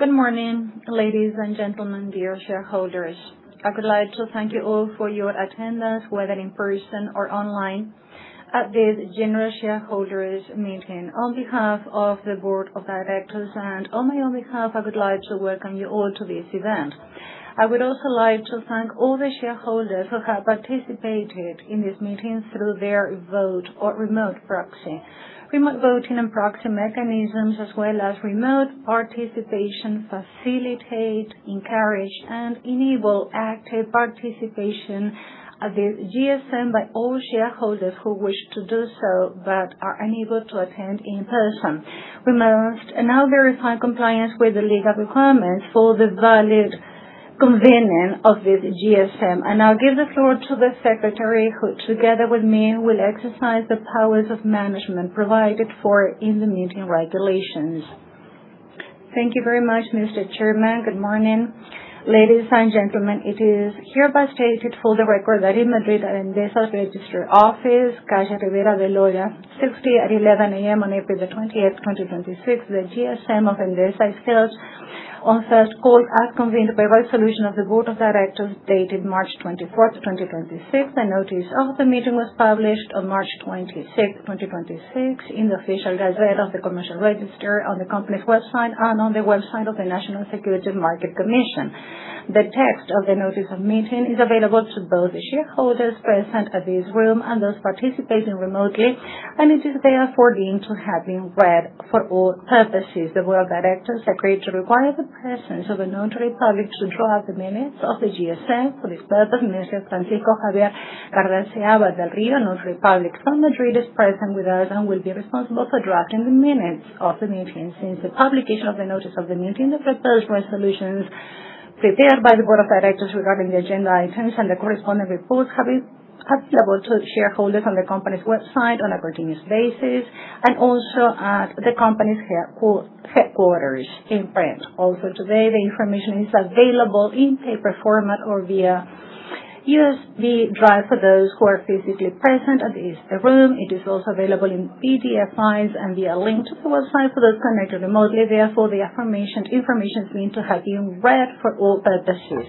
Good morning, ladies and gentlemen, dear shareholders. I would like to thank you all for your attendance, whether in person or online, at this general shareholders meeting. On behalf of the Board of Directors and on my own behalf, I would like to welcome you all to this event. I would also like to thank all the shareholders who have participated in this meeting through their vote or remote proxy. Remote voting and proxy mechanisms, as well as remote participation, facilitate, encourage, and enable active participation at the GSM by all shareholders who wish to do so but are unable to attend in person. We must now verify compliance with the legal requirements for the valid convening of this GSM, and I'll give the floor to the Secretary, who together with me will exercise the powers of management provided for in the meeting regulations. Thank you very much, Mr. Chairman. Good morning. Ladies and gentlemen, it is hereby stated for the record that in Madrid at Endesa's Register Office, Calle Rivera de Loya, 60 at 11 a.m. on April the 28th, 2026, the GSM of Endesa is held on first call as convened by resolution of the Board of Directors dated March 24th, 2026. The notice of the meeting was published on March 26th, 2026 in the Official Gazette of the Commercial Register, on the company's website, and on the website of the National Securities Market Commission. The text of the notice of meeting is available to both the shareholders present at this room and those participating remotely, and it is therefore deemed to have been read for all purposes. The Board of Directors agreed to require the presence of a notary public to draw up the minutes of the GSM. For this purpose, Mr. Francisco Javier Cardaceaba del Rio, notary public from Madrid, is present with us and will be responsible for drafting the minutes of the meeting. Since the publication of the notice of the meeting, the proposed resolutions prepared by the Board of Directors regarding the agenda items and the corresponding reports have been available to shareholders on the company's website on a continuous basis and also at the company's headquarters in print. Also today, the information is available in paper format or via USB drive for those who are physically present at the room. It is also available in PDF files and via link to the website for those connected remotely. Therefore, the information is meant to have been read for all purposes.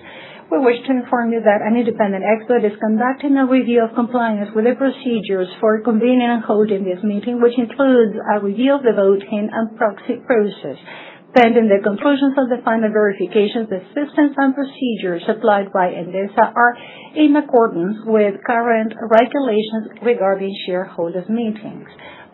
We wish to inform you that an independent expert is conducting a review of compliance with the procedures for convening and holding this meeting, which includes a review of the voting and proxy process. Pending the conclusions of the final verifications, the systems and procedures applied by Endesa are in accordance with current regulations regarding shareholders' meetings.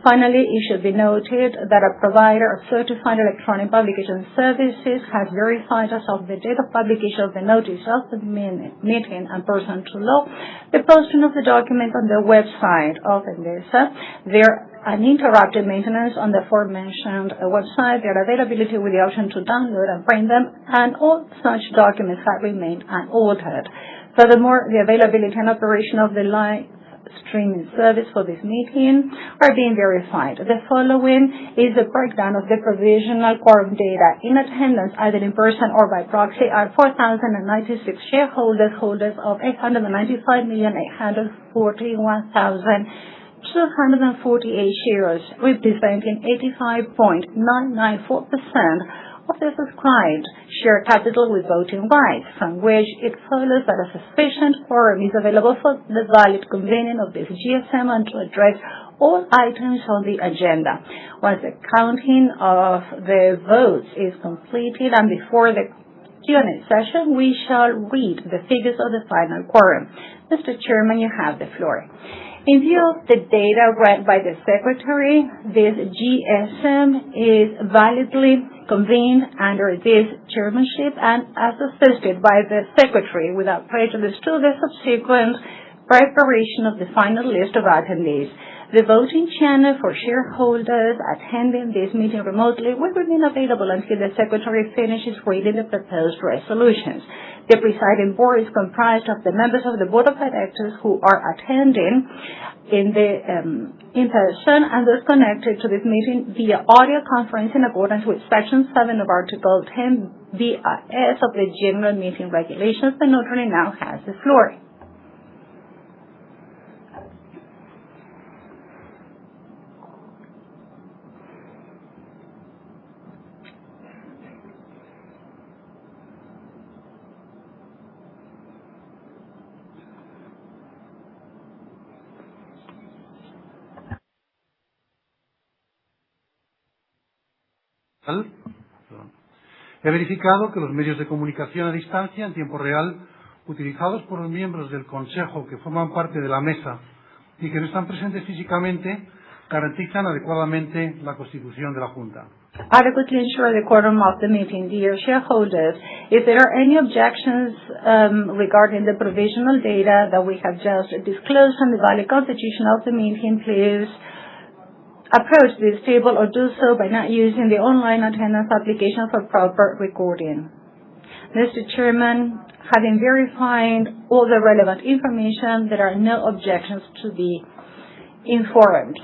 Finally, it should be noted that a provider of certified electronic publication services has verified as of the date of publication of the notice of the meeting and pursuant to law, the posting of the document on the website of Endesa, their uninterrupted maintenance on the aforementioned website, their availability with the option to download and print them, and all such documents have remained unaltered. Furthermore, the availability and operation of the live streaming service for this meeting are being verified. The following is a breakdown of the provisional quorum data. In attendance, either in person or by proxy, are 4,096 shareholders, holders of 895,841,248 shares, representing 85.994% of the subscribed share capital with voting rights, from which it follows that a sufficient quorum is available for the valid convening of this GSM and to address all items on the agenda. Once the counting of the votes is completed and before the Q&A session, we shall read the figures of the final quorum. Mr. Chairman, you have the floor. In view of the data read by the Secretary, this GSM is validly convened under this chairmanship and as assisted by the Secretary without prejudice to the subsequent preparation of the final list of attendees. The voting channel for shareholders attending this meeting remotely will remain available until the Secretary finishes reading the proposed resolutions. The presiding board is comprised of the members of the Board of Directors who are attending in person and those connected to this meeting via audio conference in accordance with Section 7 of Article 10 BIS of the General Meeting Regulations. The notary now has the floor. He verificado que los medios de comunicación a distancia en tiempo real utilizados por los miembros del Consejo que forman parte de la mesa y que no están presentes físicamente garantizan adecuadamente la constitución de la Junta. Adequately ensure the quorum of the meeting. Dear shareholders, if there are any objections regarding the provisional data that we have just disclosed on the valid constitution of the meeting, please approach this table or do so by not using the online attendance application for proper recording. Mr. Chairman, having verified all the relevant information, there are no objections to be informed.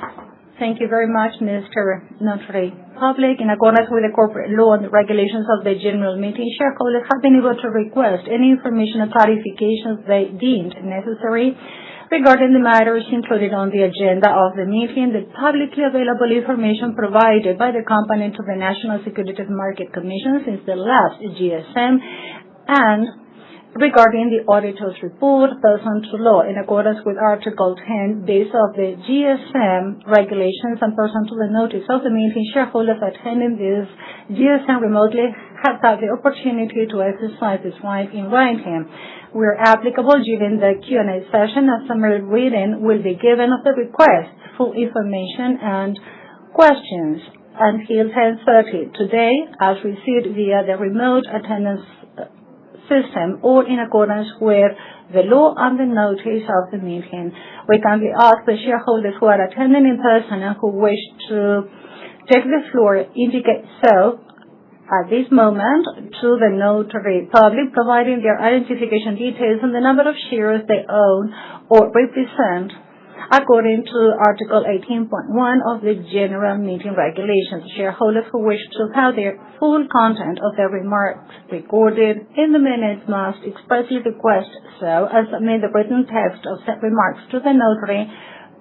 Thank you very much, Mr. Notary Public. In accordance with the corporate law and the regulations of the general meeting, shareholders have been able to request any information or clarifications they deemed necessary regarding the matters included on the agenda of the meeting. The publicly available information provided by the company to the National Securities Market Commission since the last GSM and regarding the auditor's report pursuant to law in accordance with Article 10 base of the GSM regulations and pursuant to the notice of the meeting, shareholders attending this GSM remotely have had the opportunity to exercise this right in writing. Where applicable, during the Q&A session, a summary reading will be given of the request, full information, and questions until 10:30 today, as received via the remote attendance system, all in accordance with the law and the notice of the meeting. We kindly ask the shareholders who are attending in person and who wish to take the floor indicate so at this moment to the notary public, providing their identification details and the number of shares they own or represent according to Article 18.1 of the General Meeting Regulations. Shareholders who wish to have their full content of their remarks recorded in the minutes must expressly request so and submit the written text of said remarks to the notary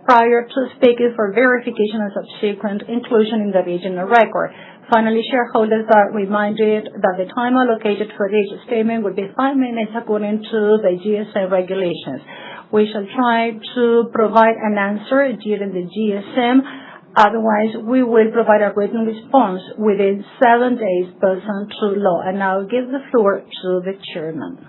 prior to speaking for verification and subsequent inclusion in the regional record. Finally, shareholders are reminded that the time allocated for each statement will be 5 minutes according to the GSM regulations. We shall try to provide an answer during the GSM. Otherwise, we will provide a written response within 7 days pursuant to law. And now I'll give the floor to the chairman.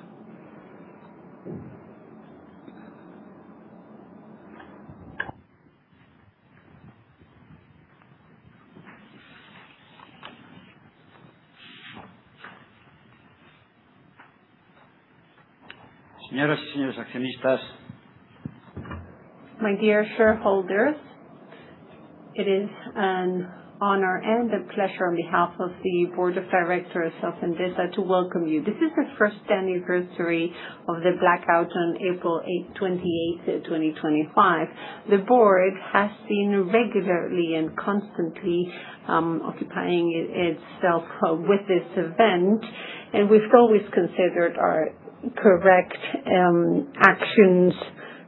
Señoras y señores accionistas, my dear shareholders, it is an honor and a pleasure on behalf of the Board of Directors of Endesa to welcome you. This is the first anniversary of the blackout on April 28, 2025. The Board has been regularly and constantly occupying itself with this event, and we've always considered our correct actions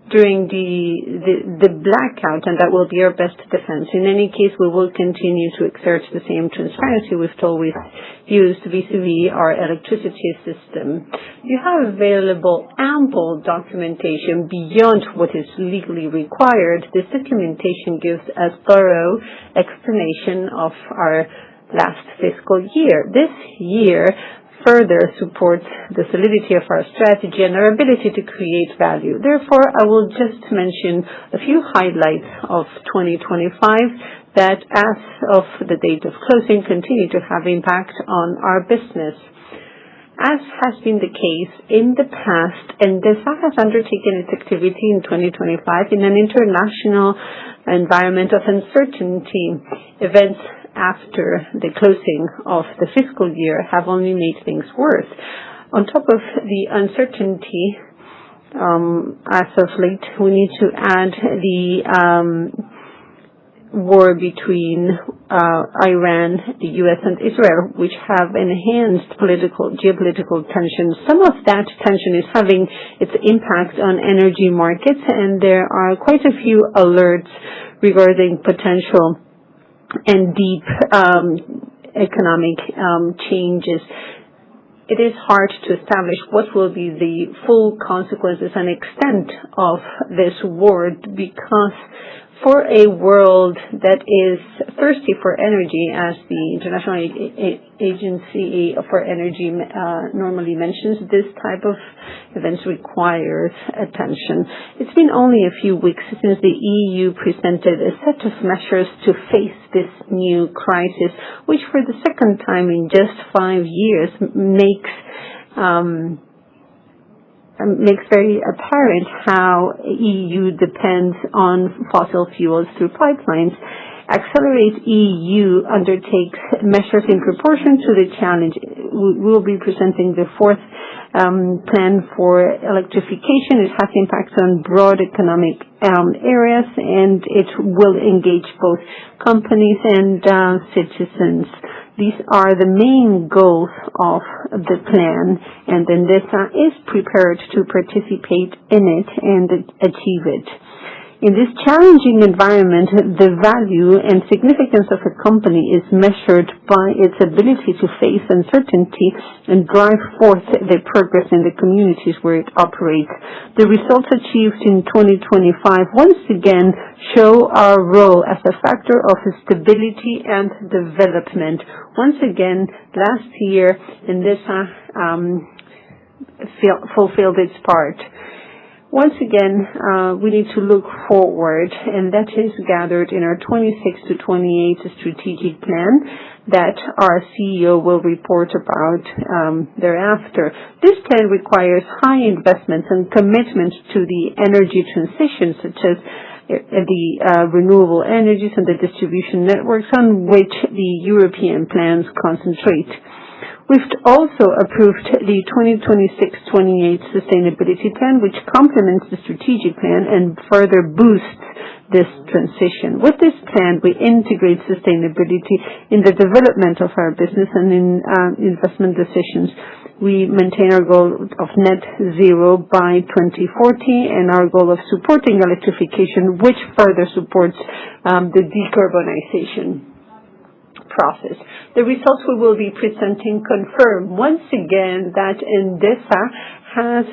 during the blackout, and that will be our best defense. In any case, we will continue to exert the same transparency we've always used vis-a-vis our electricity system. You have available ample documentation beyond what is legally required. This documentation gives a thorough explanation of our last fiscal year. This year further supports the solidity of our strategy and our ability to create value. Therefore, I will just mention a few highlights of 2025 that, as of the date of closing, continue to have impact on our business. As has been the case in the past, Endesa has undertaken its activity in 2025 in an international environment of uncertainty. Events after the closing of the fiscal year have only made things worse. On top of the uncertainty, as of late, we need to add the war between Iran, the U.S., and Israel, which have enhanced geopolitical tensions. Some of that tension is having its impact on energy markets, and there are quite a few alerts regarding potential and deep economic changes. It is hard to establish what will be the full consequences and extent of this war because For a world that is thirsty for energy, as the International Agency for Energy normally mentions, this type of events requires attention. It's been only a few weeks since the EU presented a set of measures to face this new crisis, which for the second time in just 5 years makes very apparent how EU depends on fossil fuels through pipelines. Accelerate EU undertakes measures in proportion to the challenge. We will be presenting the fourth plan for electrification. It has impacts on broad economic areas, and it will engage both companies and citizens. These are the main goals of the plan, and Endesa is prepared to participate in it and achieve it. In this challenging environment, the value and significance of a company is measured by its ability to face uncertainty and drive forth the progress in the communities where it operates. The results achieved in 2025 once again show our role as a factor of stability and development. Once again, last year, Endesa fulfilled its part. Once again, we need to look forward, and that is gathered in our 26 to 28 strategic plan that our CEO will report about thereafter. This plan requires high investments and commitment to the energy transition, such as the renewable energies and the distribution networks on which the European plans concentrate. We've also approved the 2026-28 Sustainability Plan, which complements the strategic plan and further boosts this transition. With this plan, we integrate sustainability in the development of our business and in investment decisions. We maintain our goal of net zero by 2040 and our goal of supporting electrification, which further supports the decarbonization process. The results we will be presenting confirm once again that Endesa has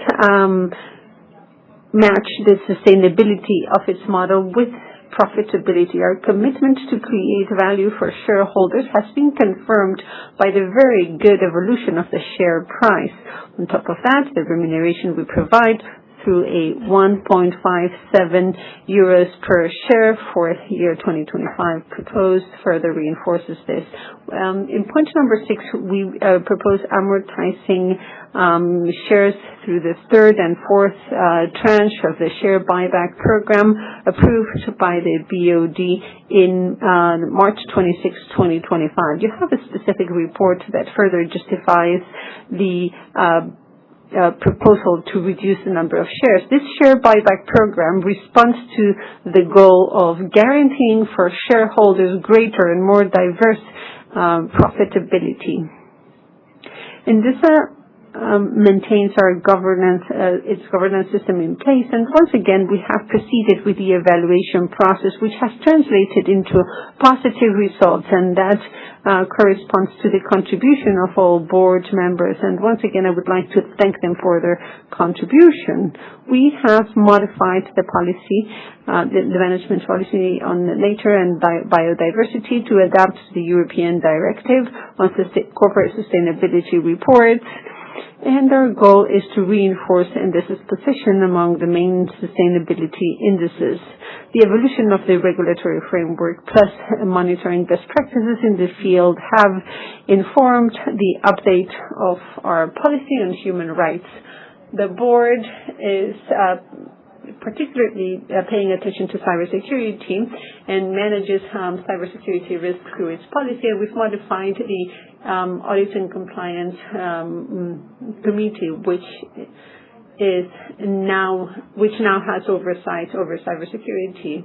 matched the sustainability of its model with profitability. Our commitment to create value for shareholders has been confirmed by the very good evolution of the share price. On top of that, the remuneration we provide through a 1.57 euros per share for year 2025 proposed further reinforces this. In point number 6, we propose amortizing shares through the third and fourth tranche of the share buyback program approved by the BOD in March 26, 2025. You have a specific report that further justifies the proposal to reduce the number of shares. This share buyback program responds to the goal of guaranteeing for shareholders greater and more diverse profitability. Endesa maintains its governance system in place, and once again we have proceeded with the evaluation process, which has translated into positive results, and that corresponds to the contribution of all board members. And once again, I would like to thank them for their contribution. We have modified the policy, the management policy on nature and biodiversity to adapt to the European Directive on corporate sustainability reports. And our goal is to reinforce Endesa's position among the main sustainability indices. The evolution of the regulatory framework plus monitoring best practices in the field have informed the update of our policy on human rights. The board is particularly paying attention to cybersecurity and manages cybersecurity risk through its policy. And we've modified the audit and compliance committee, which now has oversight over cybersecurity.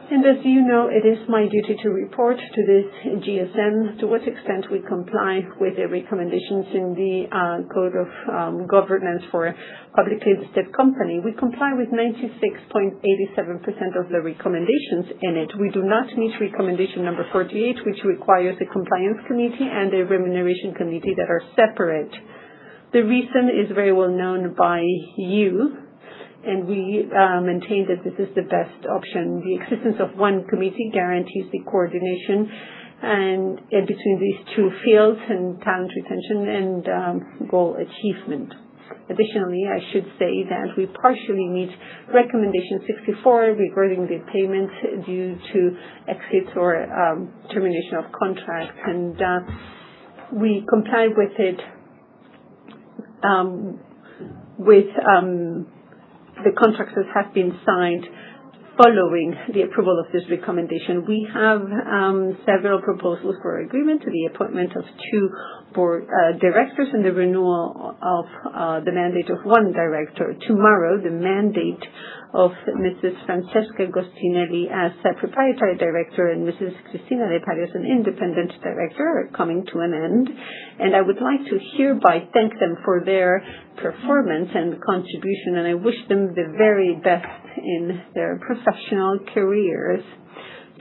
And as you know, it is my duty to report to this GSM to what extent we comply with the recommendations in the Code of Governance for Publicly Listed Company. We comply with 96.87% of the recommendations in it. We do not meet recommendation number 48, which requires a compliance committee and a remuneration committee that are separate. The reason is very well known by you. and we maintain that this is the best option. The existence of one committee guarantees the coordination and between these two fields and talent retention and goal achievement. Additionally, I should say that we partially meet recommendation 64 regarding the payment due to exit or termination of contracts, and we comply with it with the contracts that have been signed following the approval of this recommendation. We have several proposals for agreement to the appointment of 2 board directors and the renewal of the mandate of 1 director. Tomorrow, the mandate of Mrs. Francesca Gostinelli as a proprietary director and Mrs. Cristina De Pari as an independent director are coming to an end, and I would like to hereby thank them for their performance and contribution, and I wish them the very best in their professional careers.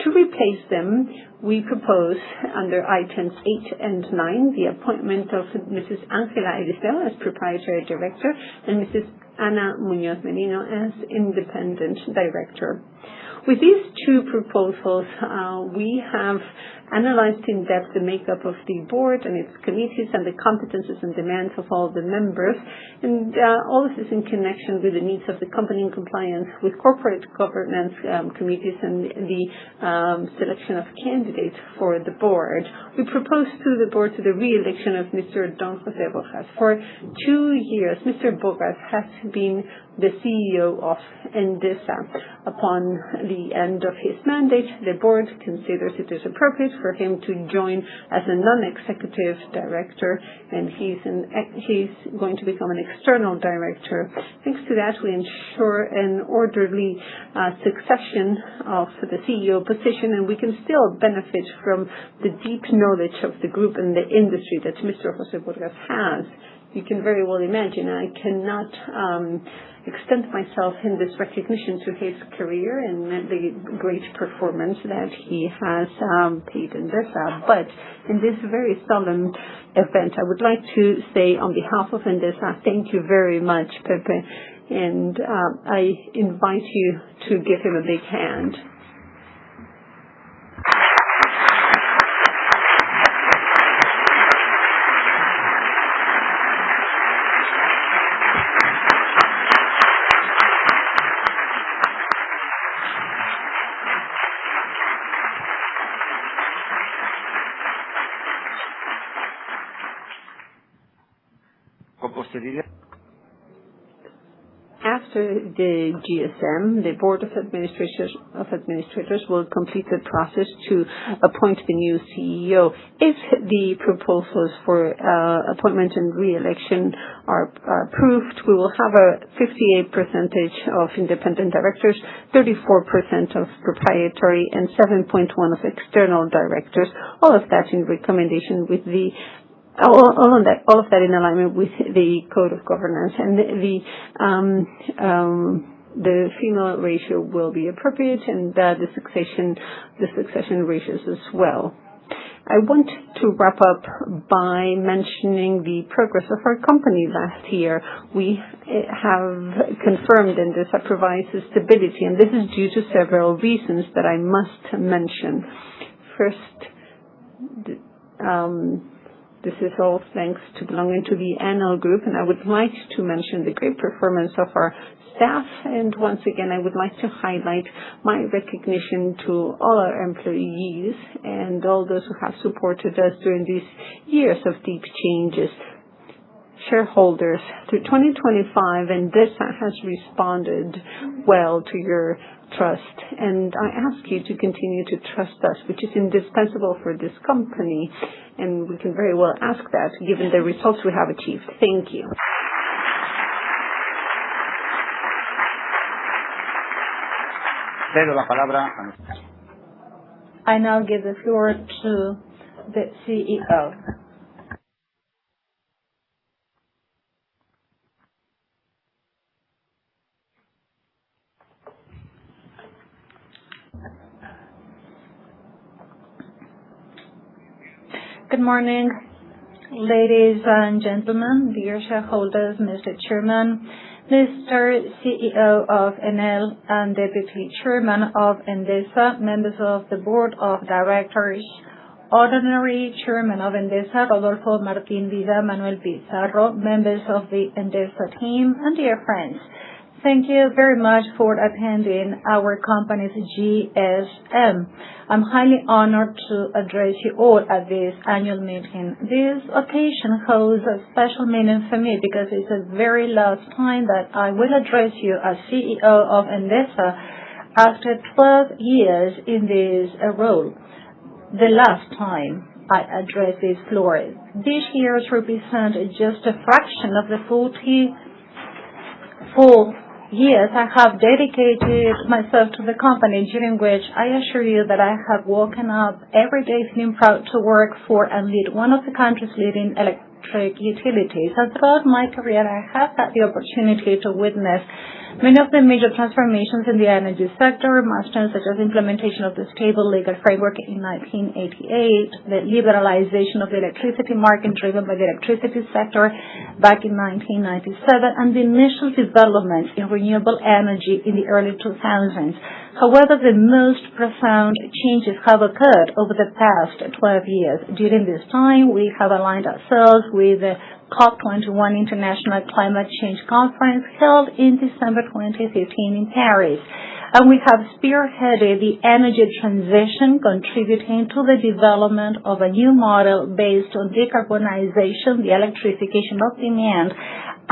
To replace them, we propose under items 8 and 9 the appointment of Mrs. Ángela Eliseo as proprietary director and Mrs. Ana Muñoz Merino as independent director. With these 2 proposals, we have analyzed in depth the makeup of the board and its committees and the competences and demands of all the members, and all of this in connection with the needs of the company in compliance with corporate governance committees and the selection of candidates for the board. We propose to the board the re-election of Mr. Don José Borjas. For 2 years, Mr. Borjas has been the CEO of Endesa. Upon the end of his mandate, the board considers it is appropriate for him to join as a non-executive director, and he's going to become an external director. Thanks to that, we ensure an orderly succession of the CEO position, and we can still benefit from the deep knowledge of the group and the industry that Mr. José Borjas has. You can very well imagine I cannot extend myself in this recognition to his career and the great performance that he has paid Endesa. But in this very solemn event, I would like to say on behalf of Endesa, thank you very much, Pepe, and I invite you to give him a big hand. After the GSM, the Board of Administrators will complete the process to appoint the new CEO. If the proposals for appointment and re-election are approved, we will have a 58% of independent directors, 34% of proprietary, and 7.1% of external directors. All of that in recommendation with the all of that in alignment with the Code of Governance, and the female ratio will be appropriate, and the succession ratios as well. I want to wrap up by mentioning the progress of our company last year. We have confirmed Endesa provides stability, and this is due to several reasons that I must mention. First, this is all thanks to belonging to the Annual Group, and I would like to mention the great performance of our staff. And once again, I would like to highlight my recognition to all our employees and all those who have supported us during these years of deep changes. Shareholders, through 2025, Endesa has responded well to your trust, and I ask you to continue to trust us, which is indispensable for this company, and we can very well ask that given the results we have achieved. Thank you. I now give the floor to the CEO. Good morning, Ladies and gentlemen, dear shareholders, Mr. Chairman, Mr. CEO of Enel and Deputy Chairman of Endesa, members of the Board of Directors, Ordinary Chairman of Endesa, Rodolfo Martín Vida, Manuel Pizarro, members of the Endesa team, and dear friends, thank you very much for attending our company's GSM. I'm highly honored to address you all at this annual meeting. This occasion holds a special meaning for me because it's the very last time that I will address you as CEO of Endesa after 12 years in this role. The last time I address this floor. These years represent just a fraction of the 44 years I have dedicated myself to the company, during which I assure you that I have woken up every day feeling proud to work for and lead one of the country's leading electric utilities. And throughout my career, I have had the opportunity to witness many of the major transformations in the energy sector, milestones such as implementation of the stable legal framework in 1988, the liberalization of the electricity market driven by the electricity sector back in 1997, and the initial developments in renewable energy in the early 2000s. However, the most profound changes have occurred over the past 12 years. During this time, we have aligned ourselves with the COP21 International Climate Change Conference held in December 2015 in Paris. And we have spearheaded the energy transition, contributing to the development of a new model based on decarbonization, the electrification of demand,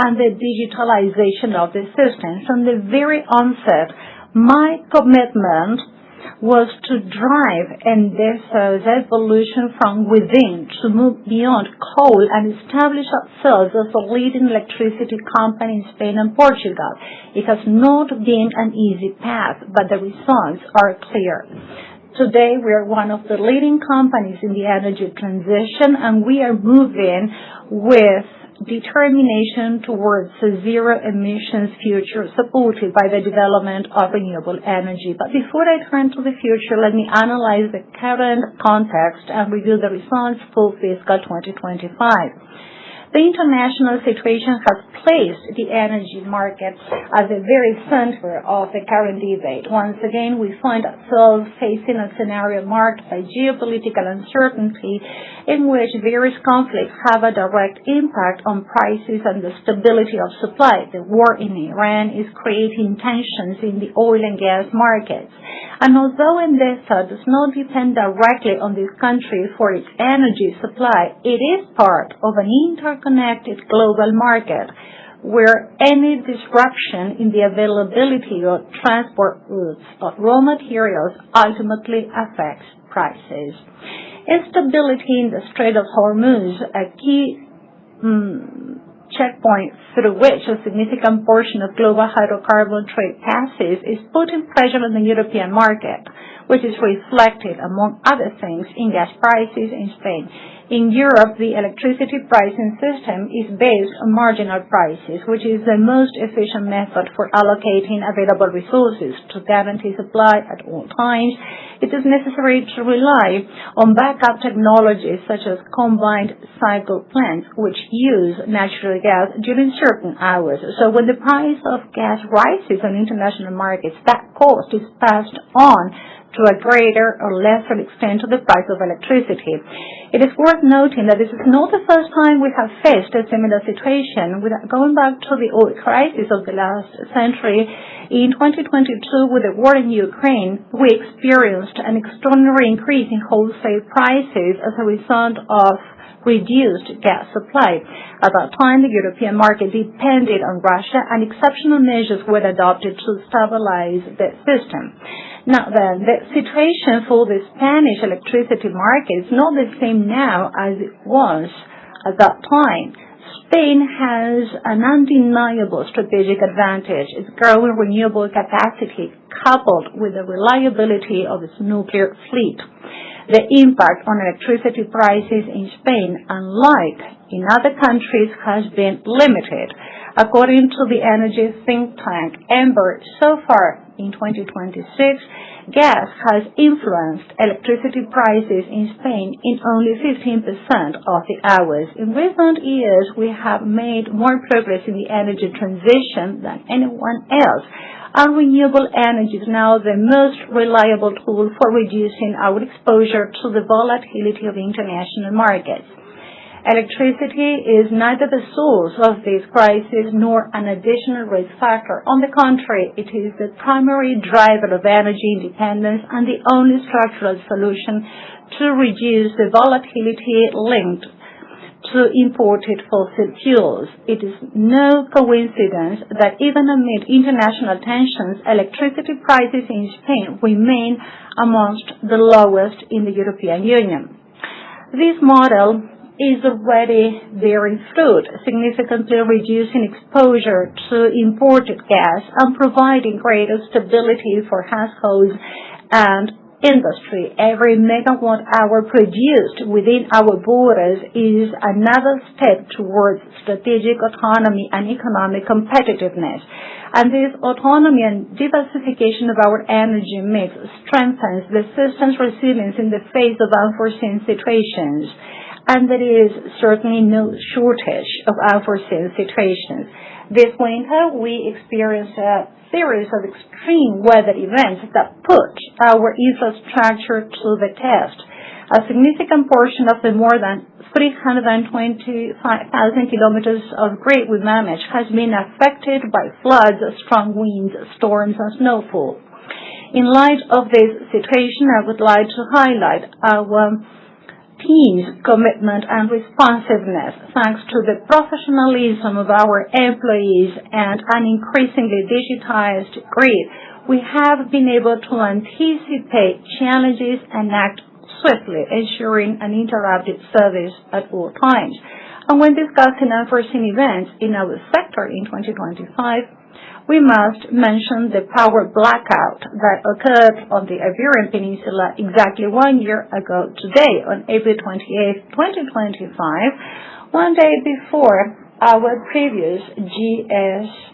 and the digitalization of the system. From the very onset, my commitment was to drive Endesa's evolution from within, to move beyond coal and establish ourselves as a leading electricity company in Spain and Portugal. It has not been an easy path, but the results are clear. Today, we are one of the leading companies in the energy transition, and we are moving with determination towards a zero emissions future supported by the development of renewable energy. But before I turn to the future, let me analyze the current context and review the results for fiscal 2025. The international situation has placed the energy market at the very center of the current debate. Once again, we find ourselves facing a scenario marked by geopolitical uncertainty in which various conflicts have a direct impact on prices and the stability of supply. The war in Iran is creating tensions in the oil and gas markets. And although Endesa does not depend directly on this country for its energy supply, it is part of an interconnected global market where any disruption in the availability of transport routes of raw materials ultimately affects prices. Instability in the Strait of Hormuz, a key checkpoint through which a significant portion of global hydrocarbon trade passes, is putting pressure on the European market, which is reflected, among other things, in gas prices in Spain. In Europe, the electricity pricing system is based on marginal prices, which is the most efficient method for allocating available resources. To guarantee supply at all times, it is necessary to rely on backup technologies such as combined cycle plants, which use natural gas during certain hours. So when the price of gas rises on international markets, that cost is passed on to a greater or lesser extent to the price of electricity. It is worth noting that this is not the first time we have faced a similar situation. Going back to the oil crisis of the last century, in 2022, with the war in Ukraine, we experienced an extraordinary increase in wholesale prices as a result of reduced gas supply. At that time, the European market depended on Russia, and exceptional measures were adopted to stabilize the system. Now then, the situation for the Spanish electricity market is not the same now as it was at that time. Spain has an undeniable strategic advantage. Its growing renewable capacity, coupled with the reliability of its nuclear fleet. The impact on electricity prices in Spain, unlike in other countries, has been limited. According to the energy think tank Ember, so far in 2026, Gas has influenced electricity prices in Spain in only 15% of the hours. In recent years, we have made more progress in the energy transition than anyone else, and renewable energy is now the most reliable tool for reducing our exposure to the volatility of international markets. Electricity is neither the source of this crisis nor an additional risk factor. On the contrary, it is the primary driver of energy independence and the only structural solution to reduce the volatility linked to imported fossil fuels. It is no coincidence that even amid international tensions, electricity prices in Spain remain amongst the lowest in the European Union. This model is already bearing fruit, significantly reducing exposure to imported gas and providing greater stability for households and industry. Every megawatt hour produced within our borders is another step towards strategic autonomy and economic competitiveness. And this autonomy and diversification of our energy mix strengthens the system's resilience in the face of unforeseen situations. And there is certainly no shortage of unforeseen situations. This winter, we experienced a series of extreme weather events that put our infrastructure to the test. A significant portion of the more than 325,000 kilometers of grid we manage has been affected by floods, strong winds, storms, and snowfall. In light of this situation, I would like to highlight our team's commitment and responsiveness. Thanks to the professionalism of our employees and an increasingly digitized grid, we have been able to anticipate challenges and act swiftly, ensuring uninterrupted service at all times. And when discussing unforeseen events in our sector in 2025, we must mention the power blackout that occurred on the Iberian Peninsula exactly 1 year ago today, on April 28, 2025, one day before our previous GSM.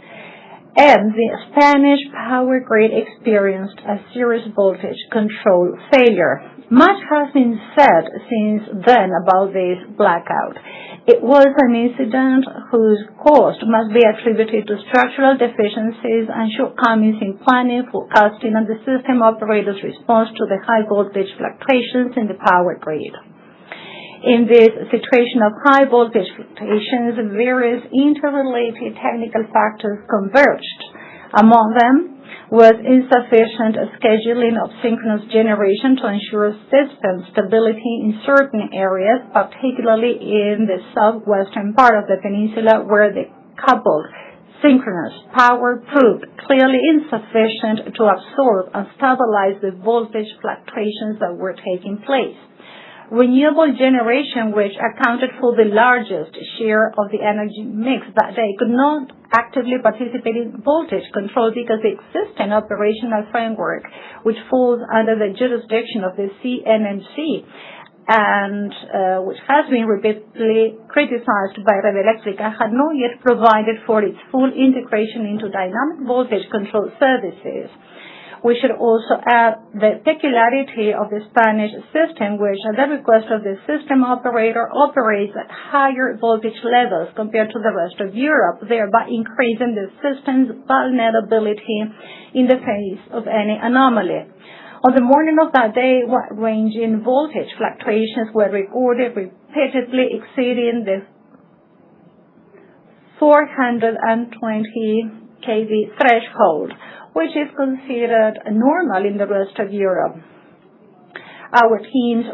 The Spanish power grid experienced a serious voltage control failure. Much has been said since then about this blackout. It was an incident whose cost must be attributed to structural deficiencies and shortcomings in planning, forecasting, and the system operator's response to the high voltage fluctuations in the power grid. In this situation of high voltage fluctuations, various interrelated technical factors converged. Among them was insufficient scheduling of synchronous generation to ensure system stability in certain areas, particularly in the southwestern part of the peninsula, where the coupled synchronous power proved clearly insufficient to absorb and stabilize the voltage fluctuations that were taking place. Renewable generation, which accounted for the largest share of the energy mix that day, could not actively participate in voltage control because the existing operational framework, which falls under the jurisdiction of the CNMC, and which has been repeatedly criticized by Red Eléctrica, had not yet provided for its full integration into dynamic voltage control services. We should also add the peculiarity of the Spanish system, which, at the request of the system operator, operates at higher voltage levels compared to the rest of Europe, thereby increasing the system's vulnerability in the face of any anomaly. On the morning of that day, wide-ranging voltage fluctuations were recorded, repeatedly exceeding the 420 kV threshold, which is considered normal in the rest of Europe. Our teams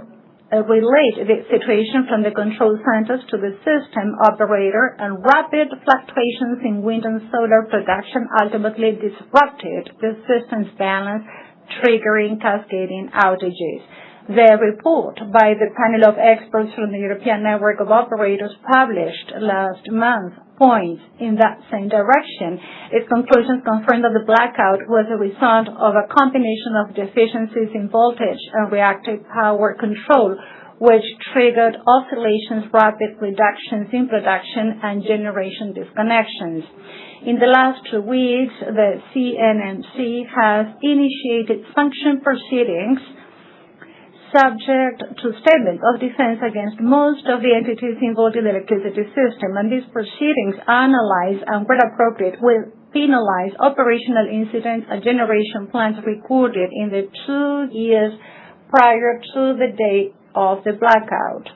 relate the situation from the control centers to the system operator, and rapid fluctuations in wind and solar production ultimately disrupted the system's balance, triggering cascading outages. The report by the panel of experts from the European Network of Operators published last month points in that same direction. Its conclusions confirmed that the blackout was a result of a combination of deficiencies in voltage and reactive power control, which triggered oscillations, rapid reductions in production, and generation disconnections. In the last 2 weeks, the CNMC has initiated sanction proceedings subject to statements of defense against most of the entities involved in the electricity system, and these proceedings analyze and, where appropriate, will penalize operational incidents at generation plants recorded in the 2 years prior to the date of the blackout,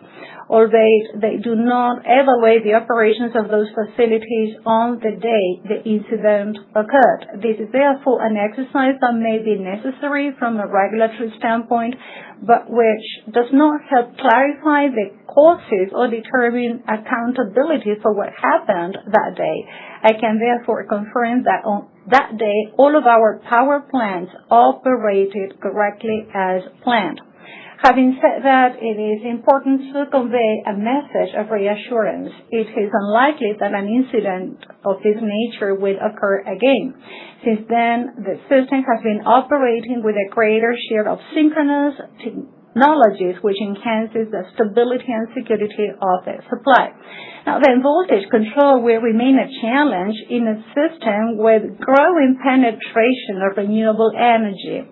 albeit they do not evaluate the operations of those facilities on the day the incident occurred. This is therefore an exercise that may be necessary from a regulatory standpoint, but which does not help clarify the causes or determine accountability for what happened that day. I can therefore confirm that on that day, all of our power plants operated correctly as planned. Having said that, it is important to convey a message of reassurance. It is unlikely that an incident of this nature will occur again. Since then, the system has been operating with a greater share of synchronous technologies, which enhances the stability and security of the supply. Now, the voltage control will remain a challenge in a system with growing penetration of renewable energy.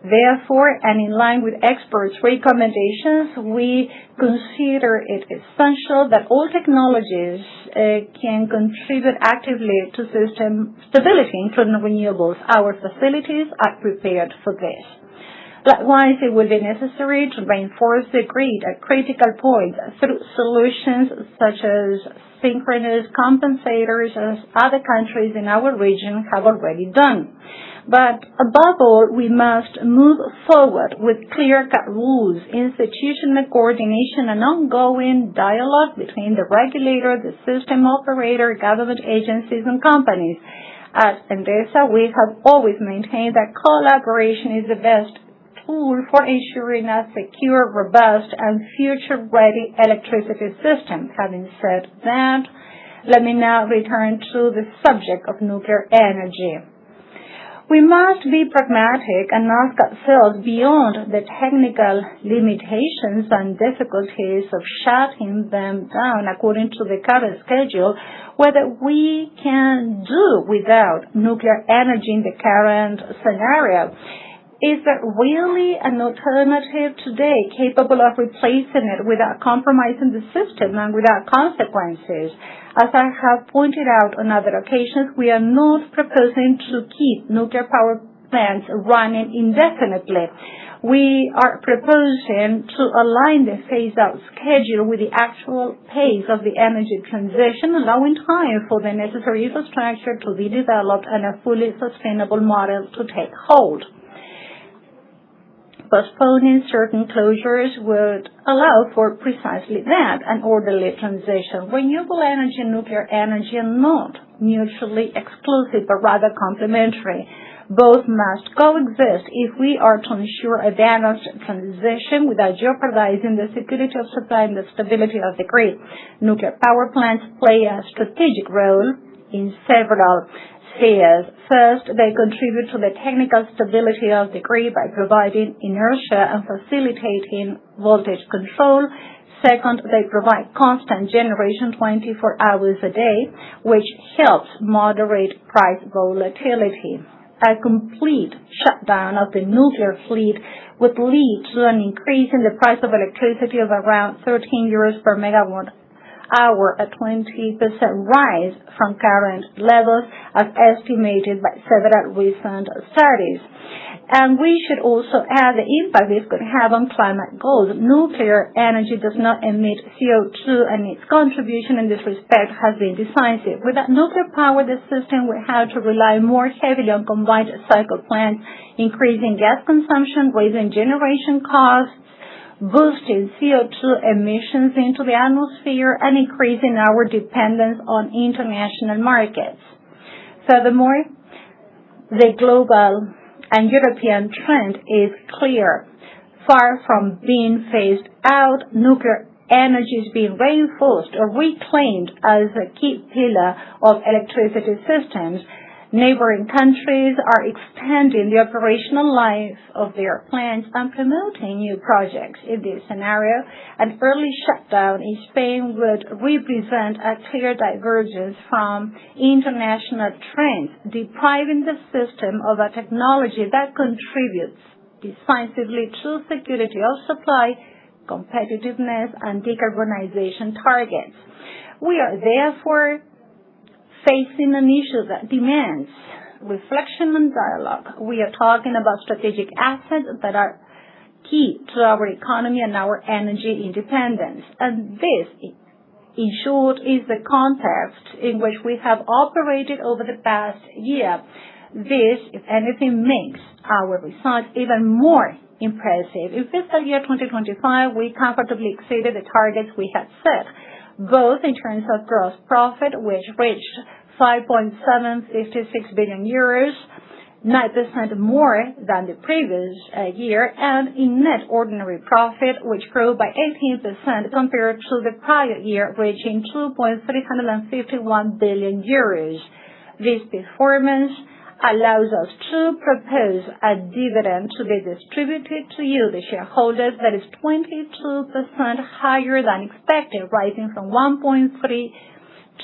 Therefore, and in line with experts' recommendations, we consider it essential that all technologies can contribute actively to system stability, including renewables. Our facilities are prepared for this. Likewise, it will be necessary to reinforce the grid at critical points through solutions such as synchronous compensators, as other countries in our region have already done. But above all, we must move forward with clear-cut rules, institutional coordination, and ongoing dialogue between the regulator, the system operator, government agencies, and companies. At Endesa, we have always maintained that collaboration is the best tool for ensuring a secure, robust, and future-ready electricity system. Having said that, let me now return to the subject of nuclear energy. We must be pragmatic and ask ourselves, beyond the technical limitations and difficulties of shutting them down according to the current schedule, whether we can do without nuclear energy in the current scenario. Is there really an alternative today capable of replacing it without compromising the system and without consequences? As I have pointed out on other occasions, we are not proposing to keep nuclear power plants running indefinitely. We are proposing to align the phase-out schedule with the actual pace of the energy transition, allowing time for the necessary infrastructure to be developed and a fully sustainable model to take hold. Postponing certain closures would allow for precisely that, an orderly transition. Renewable energy and nuclear energy are not mutually exclusive, but rather complementary. Both must coexist if we are to ensure a balanced transition without jeopardizing the security of supply and the stability of the grid. Nuclear power plants play a strategic role in several spheres. First, they contribute to the technical stability of the grid by providing inertia and facilitating voltage control. Second, they provide constant generation 24 hours a day, which helps moderate price volatility. A complete shutdown of the nuclear fleet would lead to an increase in the price of electricity of around 13 euros per megawatt hour, a 20% rise from current levels as estimated by several recent studies. And we should also add the impact this could have on climate goals. Nuclear energy does not emit CO2, and its contribution in this respect has been decisive. Without nuclear power, the system would have to rely more heavily on combined cycle plants, increasing gas consumption, raising generation costs, boosting CO2 emissions into the atmosphere, and increasing our dependence on international markets. Furthermore, the global and European trend is clear. Far from being phased out, nuclear energy is being reinforced or reclaimed as a key pillar of electricity systems. Neighboring countries are extending the operational life of their plants and promoting new projects. In this scenario, an early shutdown in Spain would represent a clear divergence from international trends, depriving the system of a technology that contributes decisively to security of supply, competitiveness, and decarbonization targets. We are therefore facing an issue that demands reflection and dialogue. We are talking about strategic assets that are key to our economy and our energy independence. And this, in short, is the context in which we have operated over the past year. This, if anything, makes our results even more impressive. In fiscal year 2025, we comfortably exceeded the targets we had set, both in terms of gross profit, which reached 5.756 billion euros, 9% more than the previous year, and in net ordinary profit, which grew by 18% compared to the prior year, reaching 2.351 billion euros. This performance allows us to propose a dividend to be distributed to you, the shareholders, that is 22% higher than expected, rising from 1.3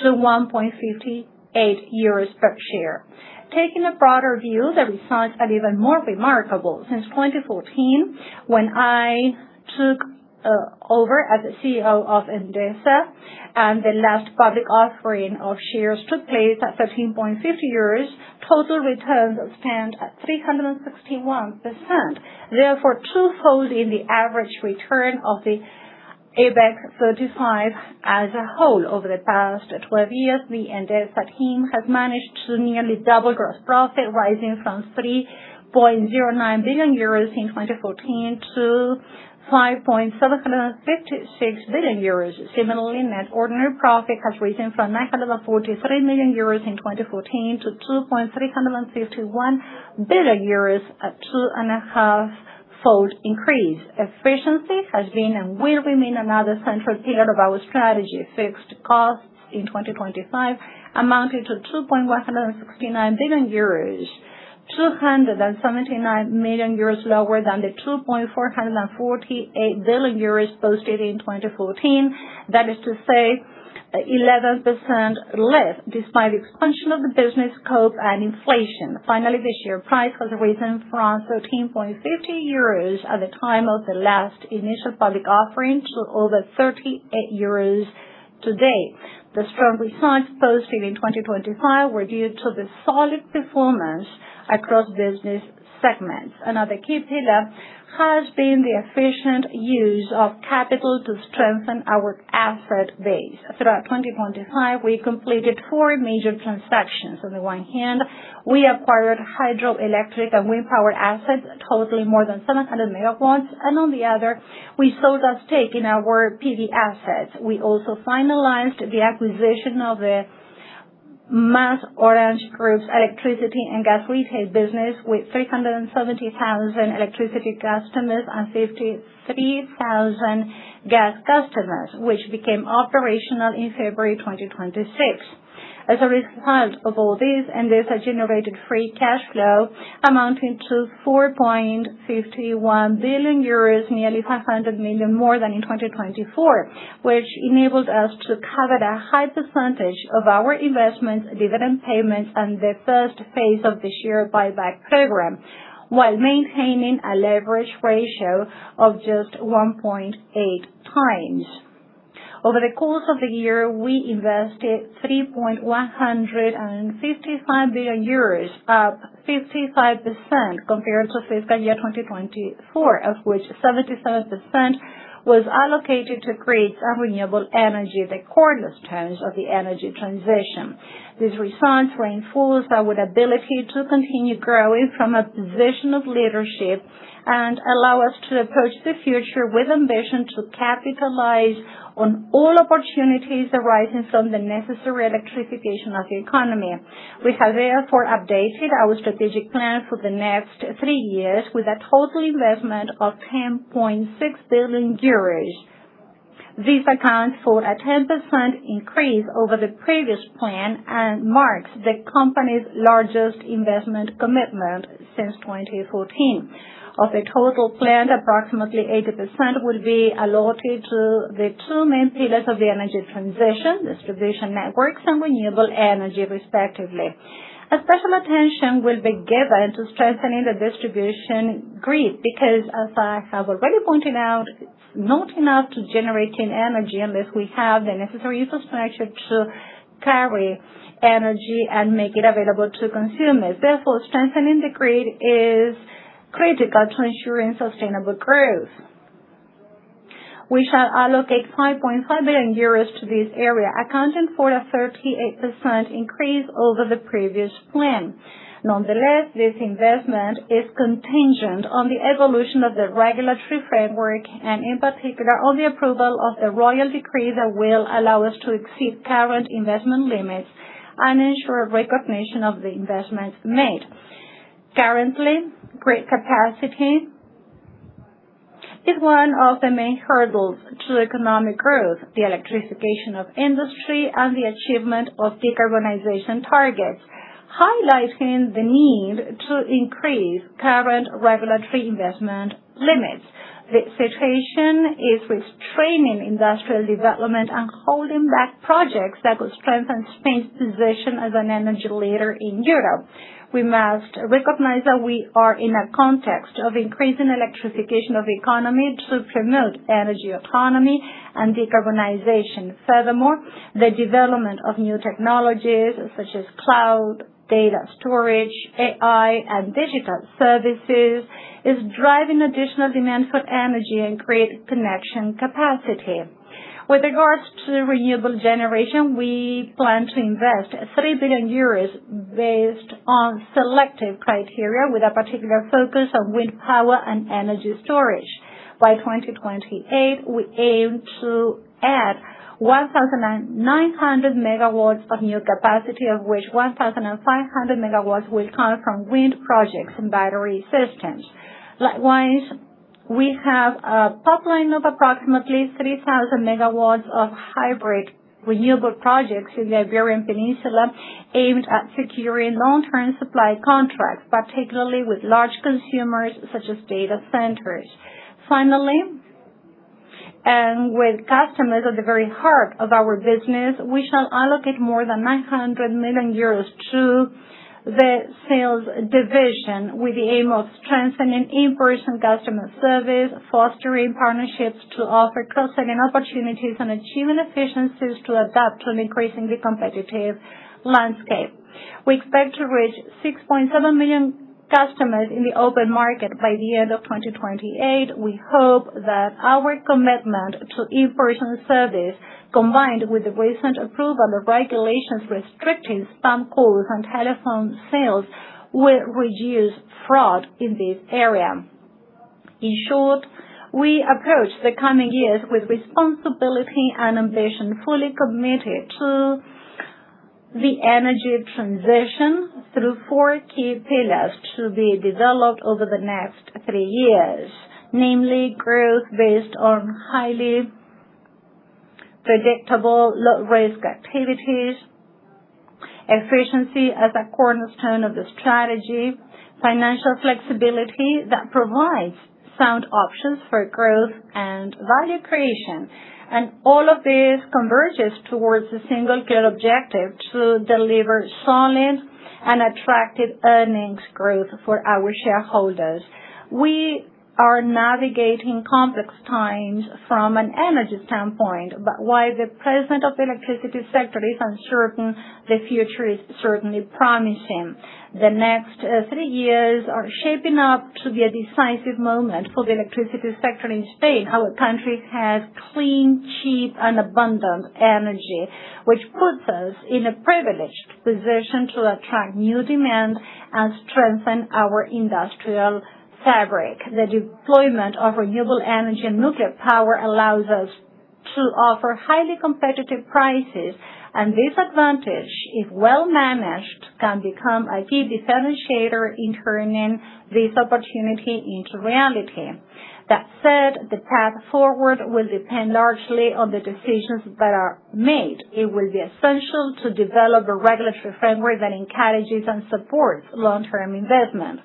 to 1.58 euros per share. Taking a broader view, the results are even more remarkable. Since 2014, when I took over as the CEO of Endesa, and the last public offering of shares took place at 13.50 euros, total returns stand at 361%, therefore twofold in the average return of the ABEC 35 as a whole. Over the past 12 years, the Endesa team has managed to nearly double gross profit, rising from 3.09 billion euros in 2014 to 5.756 billion euros. Similarly, net ordinary profit has risen from 943 million euros in 2014 to 2.351 billion euros, a 2.5-fold increase. Efficiency has been and will remain another central pillar of our strategy. Fixed costs in 2025 amounted to 2.169 billion euros. 279 million euros lower than the 2.448 billion euros posted in 2014. That is to say, 11% less, despite the expansion of the business scope and inflation. Finally, the share price has risen from 13.50 euros at the time of the last initial public offering to over 38 euros today. The strong results posted in 2025 were due to the solid performance across business segments. Another key pillar has been the efficient use of capital to strengthen our asset base. Throughout 2025, we completed 4 major transactions. On the one hand, we acquired hydroelectric and wind power assets totaling more than 700 megawatts, and on the other, we sold a stake in our PV assets. We also finalized the acquisition of the Mas Orange Group's electricity and gas retail business with 370,000 electricity customers and 53,000 gas customers, which became operational in February 2026. As a result of all this, Endesa generated free cash flow amounting to 4.51 billion euros, nearly 500 million more than in 2024, which enabled us to cover a high percentage of our investments, dividend payments, and the first phase of the share buyback program, while maintaining a leverage ratio of just 1.8 times. Over the course of the year, we invested 3.155 billion euros, up 55% compared to fiscal year 2024, of which 77% was allocated to grids and renewable energy, the cornerstones of the energy transition. These results reinforce our ability to continue growing from a position of leadership and allow us to approach the future with ambition to capitalize on all opportunities arising from the necessary electrification of the economy. We have therefore updated our strategic plan for the next 3 years with a total investment of 10.6 billion euros. This accounts for a 10% increase over the previous plan and marks the company's largest investment commitment since 2014. Of the total plan, approximately 80% would be allotted to the two main pillars of the energy transition, distribution networks and renewable energy, respectively. A special attention will be given to strengthening the distribution grid because, as I have already pointed out, it's not enough to generate clean energy unless we have the necessary infrastructure to carry energy and make it available to consumers. Therefore, strengthening the grid is critical to ensuring sustainable growth. We shall allocate 5.5 billion euros to this area, accounting for a 38% increase over the previous plan. Nonetheless, this investment is contingent on the evolution of the regulatory framework and, in particular, on the approval of the royal decree that will allow us to exceed current investment limits and ensure recognition of the investments made. Currently, grid capacity is one of the main hurdles to economic growth, the electrification of industry, and the achievement of decarbonization targets, highlighting the need to increase current regulatory investment limits. The situation is restraining industrial development and holding back projects that could strengthen Spain's position as an energy leader in Europe. We must recognize that we are in a context of increasing electrification of the economy to promote energy autonomy and decarbonization. Furthermore, the development of new technologies such as cloud, data storage, AI, and digital services is driving additional demand for energy and grid connection capacity. With regards to renewable generation, we plan to invest 3 billion euros based on selective criteria with a particular focus on wind power and energy storage. By 2028, we aim to add 1,900 megawatts of new capacity, of which 1,500 megawatts will come from wind projects and battery systems. Likewise, we have a pipeline of approximately 3,000 megawatts of hybrid renewable projects in the Iberian Peninsula aimed at securing long-term supply contracts, particularly with large consumers such as data centers. Finally, and with customers at the very heart of our business, we shall allocate more than 900 million euros to the sales division with the aim of strengthening in-person customer service, fostering partnerships to offer cross-selling opportunities, and achieving efficiencies to adapt to an increasingly competitive landscape. We expect to reach 6.7 million customers in the open market by the end of 2028. We hope that our commitment to in-person service, combined with the recent approval of regulations restricting spam calls and telephone sales, will reduce fraud in this area. In short, we approach the coming years with responsibility and ambition, fully committed to the energy transition through 4 key pillars to be developed over the next 3 years, namely growth based on highly predictable, low-risk activities, efficiency as a cornerstone of the strategy, financial flexibility that provides sound options for growth and value creation. And all of this converges towards a single clear objective to deliver solid and attractive earnings growth for our shareholders. We are navigating complex times from an energy standpoint, but while the present of the electricity sector is uncertain, the future is certainly promising. The next 3 years are shaping up to be a decisive moment for the electricity sector in Spain. Our country has clean, cheap, and abundant energy, which puts us in a privileged position to attract new demand and strengthen our industrial fabric. The deployment of renewable energy and nuclear power allows us to offer highly competitive prices, and this advantage, if well managed, can become a key differentiator in turning this opportunity into reality. That said, the path forward will depend largely on the decisions that are made. It will be essential to develop a regulatory framework that encourages and supports long-term investment.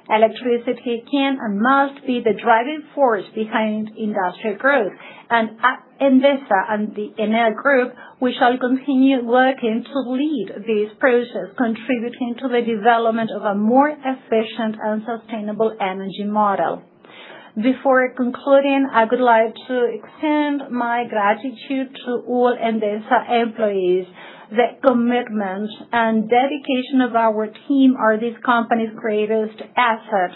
Electricity can and must be the driving force behind industrial growth, and at Endesa and the Enel Group, we shall continue working to lead this process, contributing to the development of a more efficient and sustainable energy model. Before concluding, I would like to extend my gratitude to all Endesa employees. The commitment and dedication of our team are this company's greatest asset.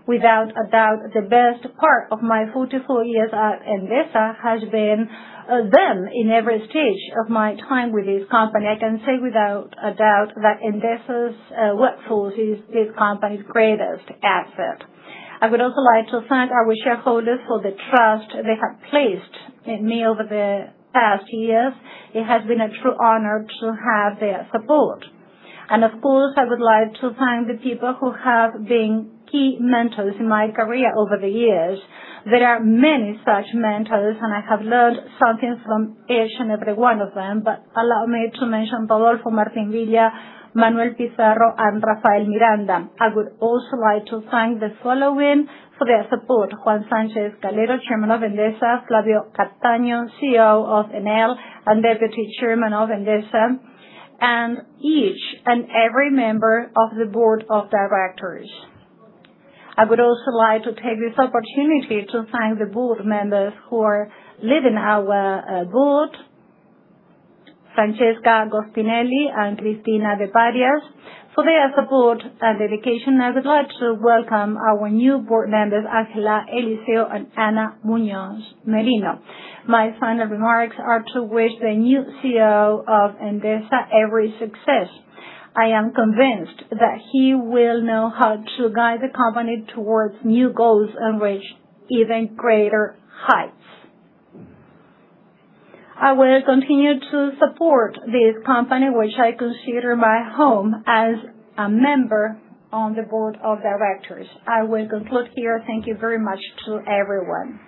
Without a doubt, the best part of my 44 years at Endesa has been them in every stage of my time with this company. I can say without a doubt that Endesa's workforce is this company's greatest asset. I would also like to thank our shareholders for the trust they have placed in me over the past years. It has been a true honor to have their support. And of course, I would like to thank the people who have been key mentors in my career over the years. There are many such mentors, and I have learned something from each and every one of them, but allow me to mention Rodolfo Martín Villa, Manuel Pizarro, and Rafael Miranda. I would also like to thank the following for their support: Juan Sánchez Calero, Chairman of Endesa; Flavio Castaño, CEO of Enel and Deputy Chairman of Endesa; and each and every member of the Board of Directors. I would also like to take this opportunity to thank the board members who are leading our board: Francesca Gostinelli and Cristina de Parias. For their support and dedication, I would like to welcome our new board members, Ángela Eliseo and Ana Muñoz Merino. My final remarks are to wish the new CEO of Endesa every success. I am convinced that he will know how to guide the company towards new goals and reach even greater heights. I will continue to support this company, which I consider my home, as a member on the board of directors. I will conclude here. Thank you very much to everyone.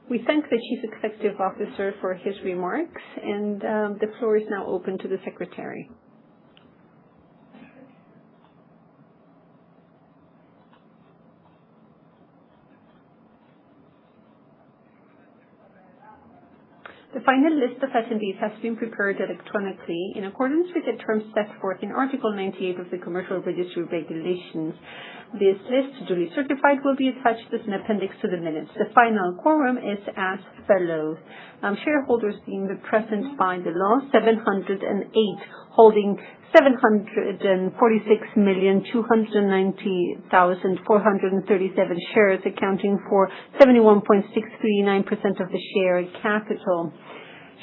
We thank the Chief Executive Officer for his remarks, and the floor is now open to the Secretary. The final list of attendees has been prepared electronically in accordance with the terms set forth in Article 98 of the Commercial Registry Regulations. This list, duly certified, will be attached as an appendix to the minutes. The final quorum is as follows. Shareholders deemed present by the law, 708, holding 746,290,437 shares, accounting for 71.639% of the share capital.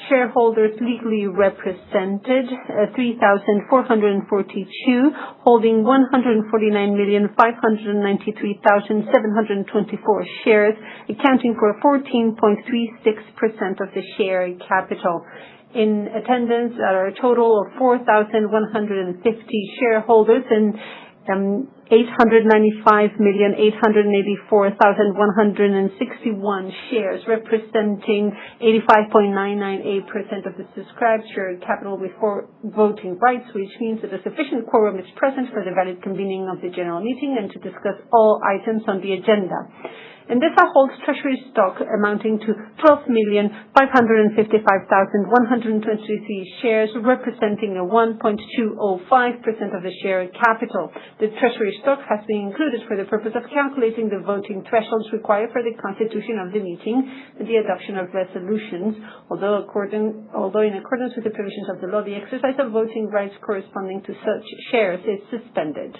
Shareholders legally represented, 3,442, holding 149,593,724 shares, accounting for 14.36% of the share capital. In attendance are a total of 4,150 shareholders and 895,884,161 shares, representing 85.998% of the subscribed share capital with 4 voting rights, which means that a sufficient quorum is present for the valid convening of the general meeting and to discuss all items on the agenda. Endesa holds treasury stock amounting to 12,555,123 shares, representing a 1.205% of the share capital. The treasury stock has been included for the purpose of calculating the voting thresholds required for the constitution of the meeting and the adoption of resolutions, although in accordance with the provisions of the law, the exercise of voting rights corresponding to such shares is suspended.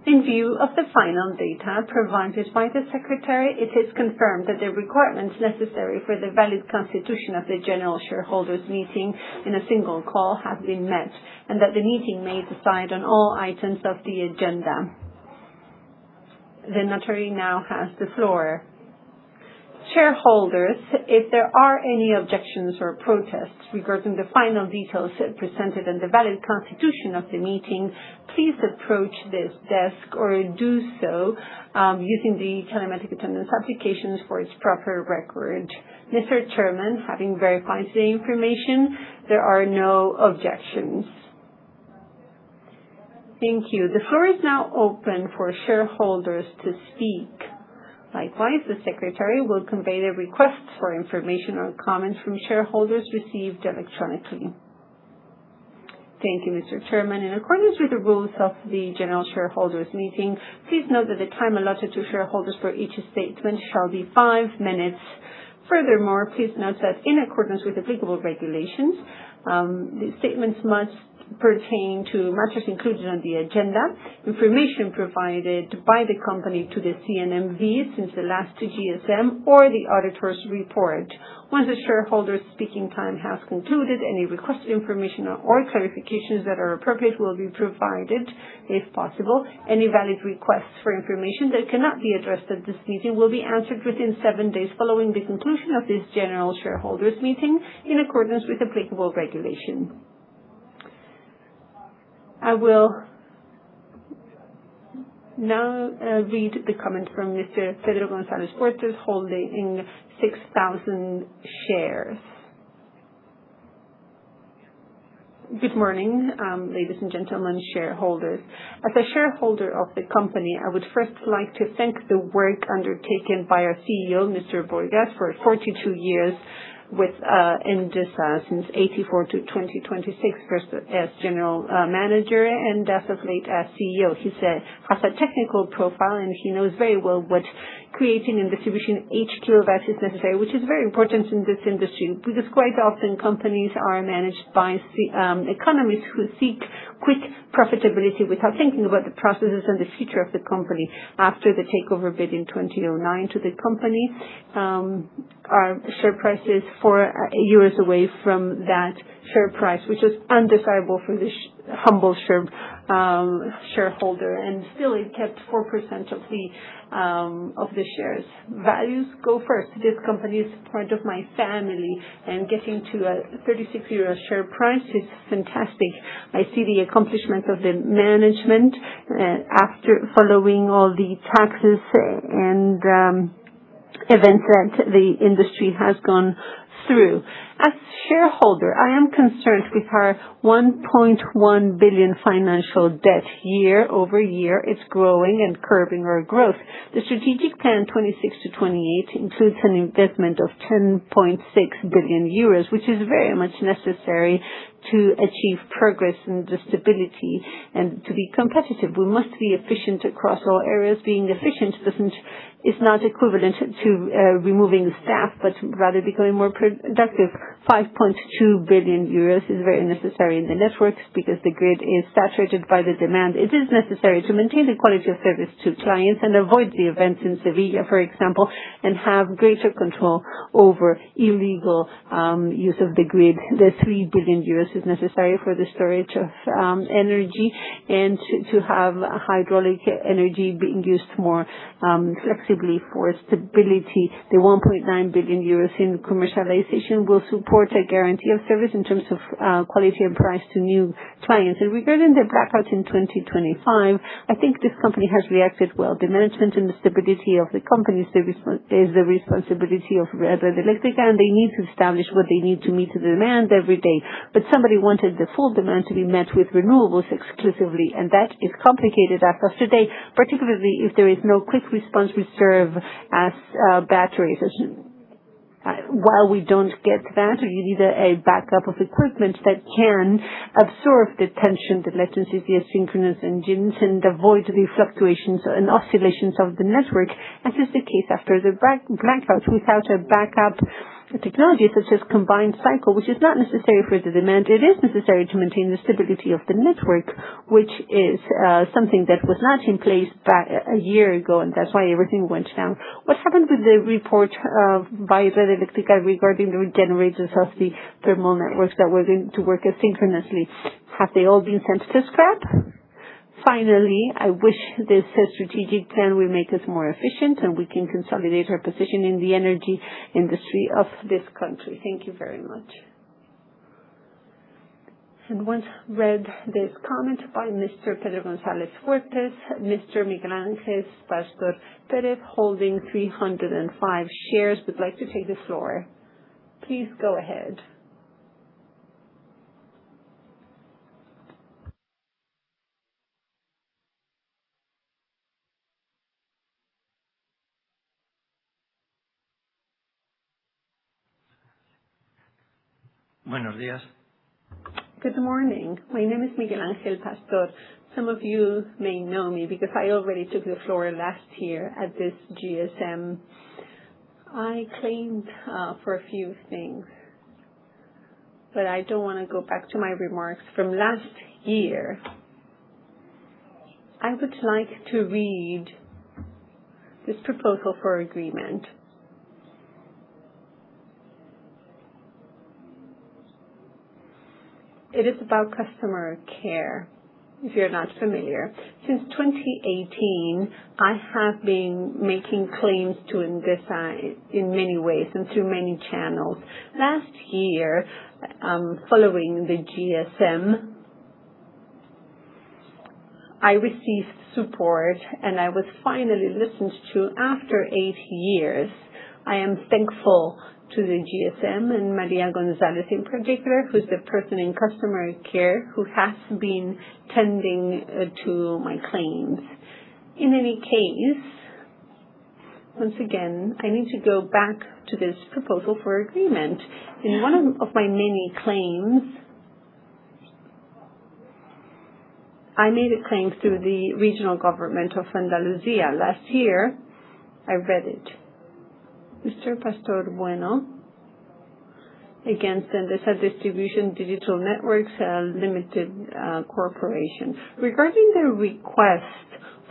In view of the final data provided by the Secretary, it is confirmed that the requirements necessary for the valid constitution of the General Shareholders Meeting in a single call have been met, and that the meeting may decide on all items of the agenda. The notary now has the floor. Shareholders, if there are any objections or protests regarding the final details presented and the valid constitution of the meeting, please approach this desk or do so using the telematic attendance applications for its proper record. Mr. Chairman, having verified the information, there are no objections. Thank you. The floor is now open for shareholders to speak. Likewise, the Secretary will convey the requests for information or comments from shareholders received electronically. Thank you, Mr. Chairman. In accordance with the rules of the General Shareholders Meeting, please note that the time allotted to shareholders for each statement shall be 5 minutes. Furthermore, please note that in accordance with applicable regulations, the statements must pertain to matters included on the agenda, information provided by the company to the CNMV since the last GSM, or the auditor's report. Once the shareholder's speaking time has concluded, any requested information or clarifications that are appropriate will be provided, if possible. Any valid requests for information that cannot be addressed at this meeting will be answered within 7 days following the conclusion of this General Shareholders Meeting in accordance with applicable regulation. I will now read the comment from Mr. Pedro González Puertas, holding 6,000 shares. Good morning, ladies and gentlemen, shareholders. As a shareholder of the company, I would first like to thank the work undertaken by our CEO, Mr. Borgas, for 42 years with Endesa since 1984 to 2026, first as general manager and as of late as CEO. He has a technical profile and he knows very well what creating and distribution each kilowatt is necessary, which is very important in this industry because quite often companies are managed by economists who seek quick profitability without thinking about the processes and the future of the company. After the takeover bid in 2009 to the company, our share price is 4 years away from that share price, which is undesirable for the humble shareholder, and still it kept 4% of the shares. Values go first. This company is part of my family, and getting to a 36 euro share price is fantastic. I see the accomplishment of the management after following all the taxes and events that the industry has gone through. As shareholder, I am concerned with our 1.1 billion financial debt. Year over year, it's growing and curbing our growth. The strategic plan 26 to 28 includes an investment of 10.6 billion euros, which is very much necessary to achieve progress and stability and to be competitive. We must be efficient across all areas. Being efficient is not equivalent to removing staff, but rather becoming more productive. 5.2 billion euros is very necessary in the networks because the grid is saturated by the demand. It is necessary to maintain the quality of service to clients and avoid the events in Sevilla, for example, and have greater control over illegal use of the grid. The 3 billion euros is necessary for the storage of energy and to have hydraulic energy being used more flexibly for stability. The 1.9 billion euros in commercialization will support a guarantee of service in terms of quality and price to new clients. And regarding the blackout in 2025, I think this company has reacted well. The management and the stability of the company is the responsibility of Red Eléctrica, and they need to establish what they need to meet the demand every day. But somebody wanted the full demand to be met with renewables exclusively, and that is complicated as of today, particularly if there is no quick response reserve as batteries. While we don't get that, you need a backup of equipment that can absorb the tension, the latencies, the asynchronous engines, and avoid the fluctuations and oscillations of the network, as is the case after the blackout. Without a backup technology such as combined cycle, which is not necessary for the demand, it is necessary to maintain the stability of the network, which is something that was not in place back a year ago, and that's why everything went down. What happened with the report by Red Eléctrica regarding the generators of the thermal networks that were going to work asynchronously? Have they all been sent to scrap? Finally, I wish this strategic plan will make us more efficient and we can consolidate our position in the energy industry of this country. Thank you very much. And once read this comment by Mr. Pedro González Fuertes, Mr. Miguel Ángel Pastor Pérez, holding 305 shares, would like to take the floor. Please go ahead. Buenos días. Good morning. My name is Miguel Ángel Pastor. Some of you may know me because I already took the floor last year at this GSM. I claimed for a few things, but I don't want to go back to my remarks from last year. I would like to read this proposal for agreement. It is about customer care, if you're not familiar. Since 2018, I have been making claims to Endesa in many ways and through many channels. Last year, following the GSM, I received support and I was finally listened to after 8 years. I am thankful to the GSM and Maria Gonzalez in particular, who's the person in customer care who has been tending to my claims. In any case, once again, I need to go back to this proposal for agreement. In one of my many claims, I made a claim through the regional government of Andalusia. Last year, I read it. Mr. Pastor Bueno, against Endesa Distribution Digital Networks Limited Corporation, regarding the request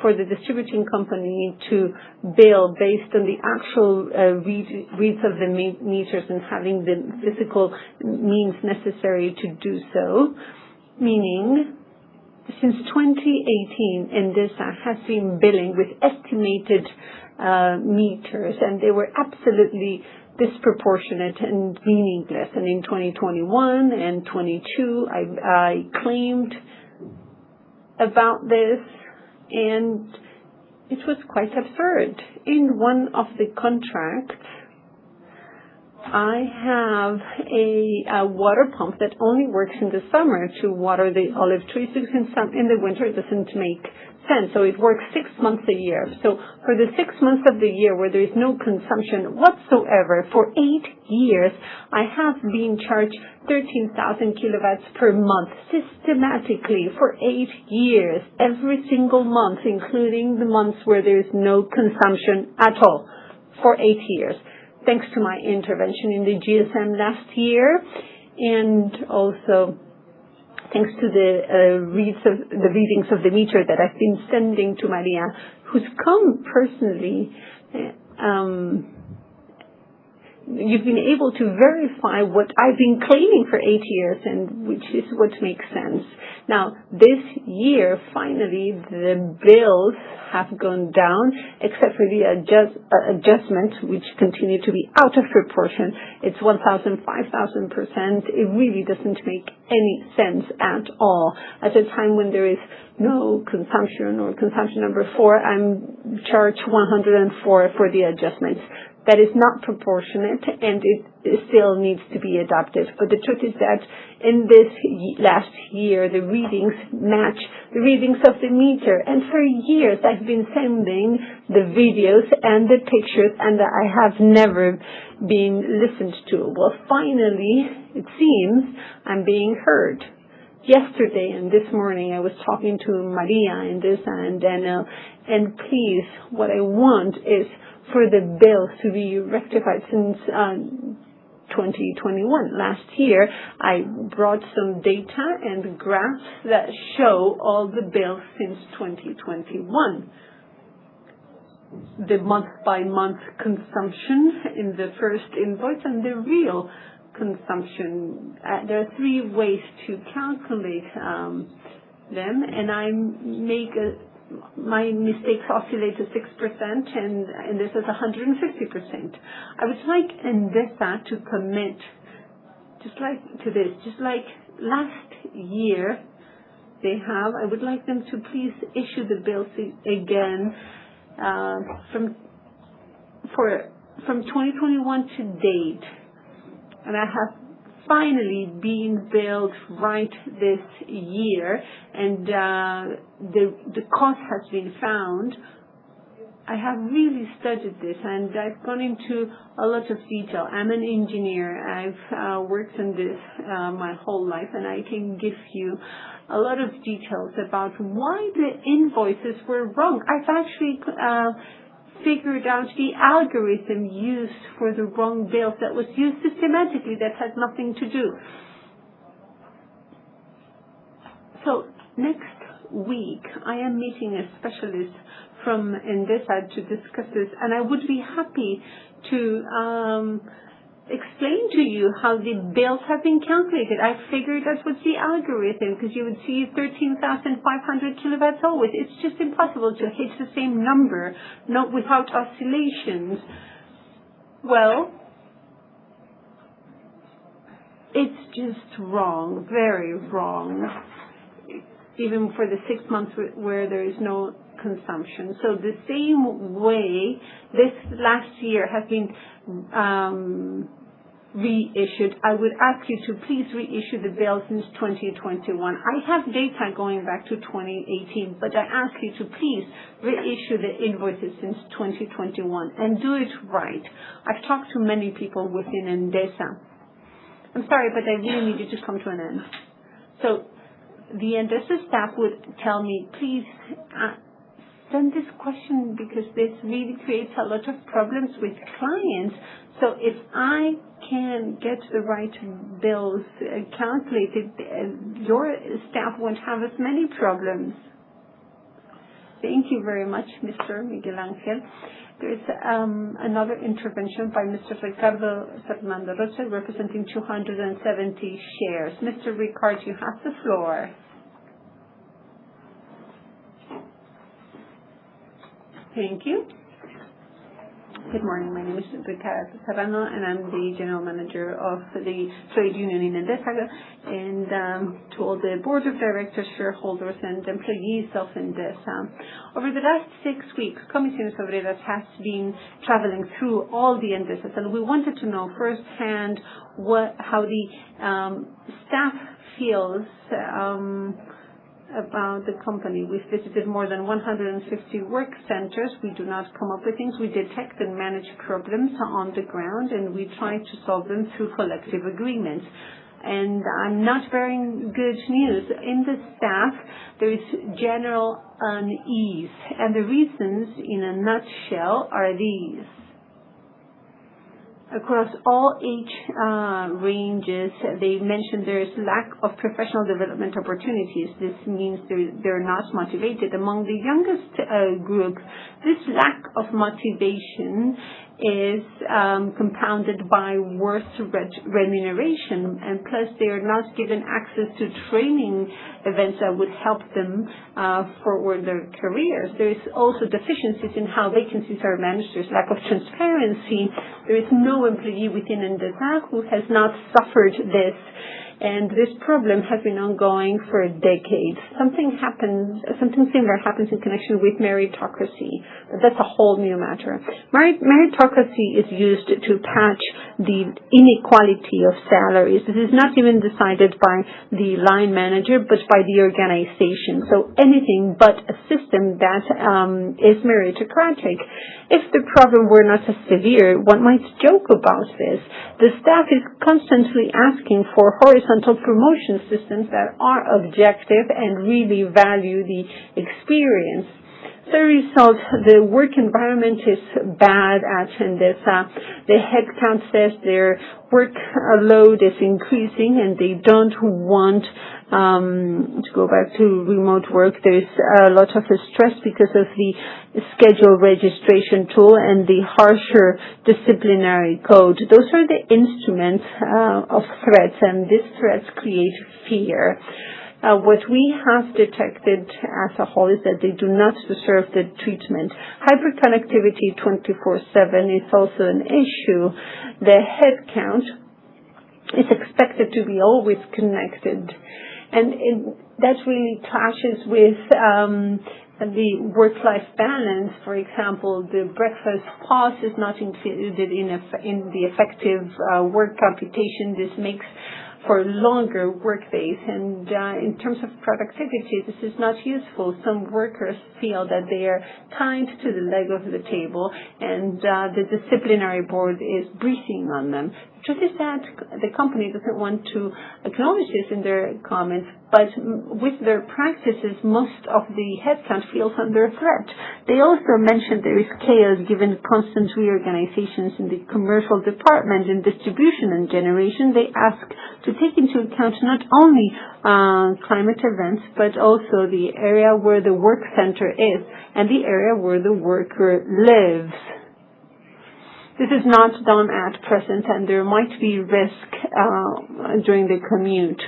for the distributing company to bill based on the actual reads of the meters and having the physical means necessary to do so, meaning since 2018, Endesa has been billing with estimated meters, and they were absolutely disproportionate and meaningless. And in 2021 and 22, I claimed about this, and it was quite absurd. In one of the contracts, I have a water pump that only works in the summer to water the olive trees, because in the winter it doesn't make sense. So it works 6 months a year. So for the 6 months of the year where there is no consumption whatsoever, for 8 years, I have been charged 13,000 kilowatts per month systematically for 8 years, every single month, including the months where there is no consumption at all, for 8 years. Thanks to my intervention in the GSM last year, and also thanks to the readings of the meter that I've been sending to Maria, who's come personally. You've been able to verify what I've been claiming for 8 years, and which is what makes sense. Now, this year, finally, the bills have gone down, except for the adjustment, which continue to be out of proportion. It's 1,000, 5,000%. It really doesn't make any sense at all. At a time when there is no consumption or consumption number 4, I'm charged 104 for the adjustments. That is not proportionate, and it still needs to be adopted. But the truth is that in this last year, the readings match the readings of the meter. And for years, I've been sending the videos and the pictures, and I have never been listened to. Well, finally, it seems I'm being heard. Yesterday and this morning, I was talking to Maria, Endesa, and Daniel, and please, what I want is for the bills to be rectified since 2021. Last year, I brought some data and graphs that show all the bills since 2021. The month-by-month consumption in the first invoice and the real consumption. There are 3 ways to calculate them, and I make my mistakes oscillate to 6%, and this is 150%. I would like Endesa to commit just like last year they have. I would like them to please issue the bills again from 2021 to date, and I have finally being billed right this year, and the cost has been found. I have really studied this, and I've gone into a lot of detail. I'm an engineer. I've worked in this my whole life, and I can give you a lot of details about why the invoices were wrong. I've actually figured out the algorithm used for the wrong bills that was used systematically that had nothing to do. So next week, I am meeting a specialist from Endesa to discuss this, and I would be happy to explain to you how the bills have been calculated. I figured that was the algorithm, because you would see 13,500 kilowatts always. It's just impossible to hit the same number, not without oscillations. Well, it's just wrong, very wrong, even for the 6 months where there is no consumption. So the same way this last year has been reissued, I would ask you to please reissue the bill since 2021. I have data going back to 2018, but I ask you to please reissue the invoices since 2021 and do it right. I've talked to many people within Endesa. I'm sorry, but I really need you to come to an end. So the Endesa staff would tell me, please send this question, because this really creates a lot of problems with clients. So if I can get the right bills calculated, your staff won't have as many problems. Thank you very much, Mr. Miguel Angel. There is another intervention by Mr. Ricardo Fernando Rocha, representing 270 shares. Mr. Ricard, you have the floor. Thank you. Good morning. My name is Ricardo Serrano, and I'm the General Manager of the Trade Union in Endesa, and to all the Board of Directors, shareholders, and employees of Endesa. Over the last 6 weeks, Comisiones Obreras has been traveling through all the Endesas, and we wanted to know firsthand how the staff feels about the company. We've visited more than 150 work centers. We do not come up with things. We detect and manage problems on the ground, and we try to solve them through collective agreements. And I'm not bearing good news. In the staff, there is general unease, and the reasons, in a nutshell, are these. Across all age ranges, they mentioned there is lack of professional development opportunities. This means they're not motivated. Among the youngest group, this lack of motivation is compounded by worse remuneration, and plus they are not given access to training events that would help them forward their careers. There is also deficiencies in how vacancies are managed. There's lack of transparency. There is no employee within Endesa who has not suffered this And this problem has been ongoing for decades. Something similar happens in connection with meritocracy, but that's a whole new matter. Meritocracy is used to patch the inequality of salaries. This is not even decided by the line manager, but by the organization. So anything but a system that is meritocratic. If the problem were not as severe, one might joke about this. The staff is constantly asking for horizontal promotion systems that are objective and really value the experience. The result, the work environment is bad at Endesa. The headcount says their workload is increasing and they don't want to go back to remote work. There's a lot of stress because of the schedule registration tool and the harsher disciplinary code. Those are the instruments of threats, and these threats create fear. What we have detected as a whole is that they do not deserve the treatment. Hyperconnectivity 24/7 is also an issue. The headcount is expected to be always connected, and that really clashes with the work-life balance. For example, the breakfast pause is not included in the effective work computation. This makes for longer work days, and in terms of productivity, this is not useful. Some workers feel that they are tied to the leg of the table, and the disciplinary board is breathing on them. The truth is that the company doesn't want to acknowledge this in their comments, but with their practices, most of the headcount feels under threat. They also mentioned there is chaos given constant reorganizations in the commercial department, in distribution and generation. They ask to take into account not only climate events, but also the area where the work center is and the area where the worker lives. This is not done at present, and there might be risk during the commute.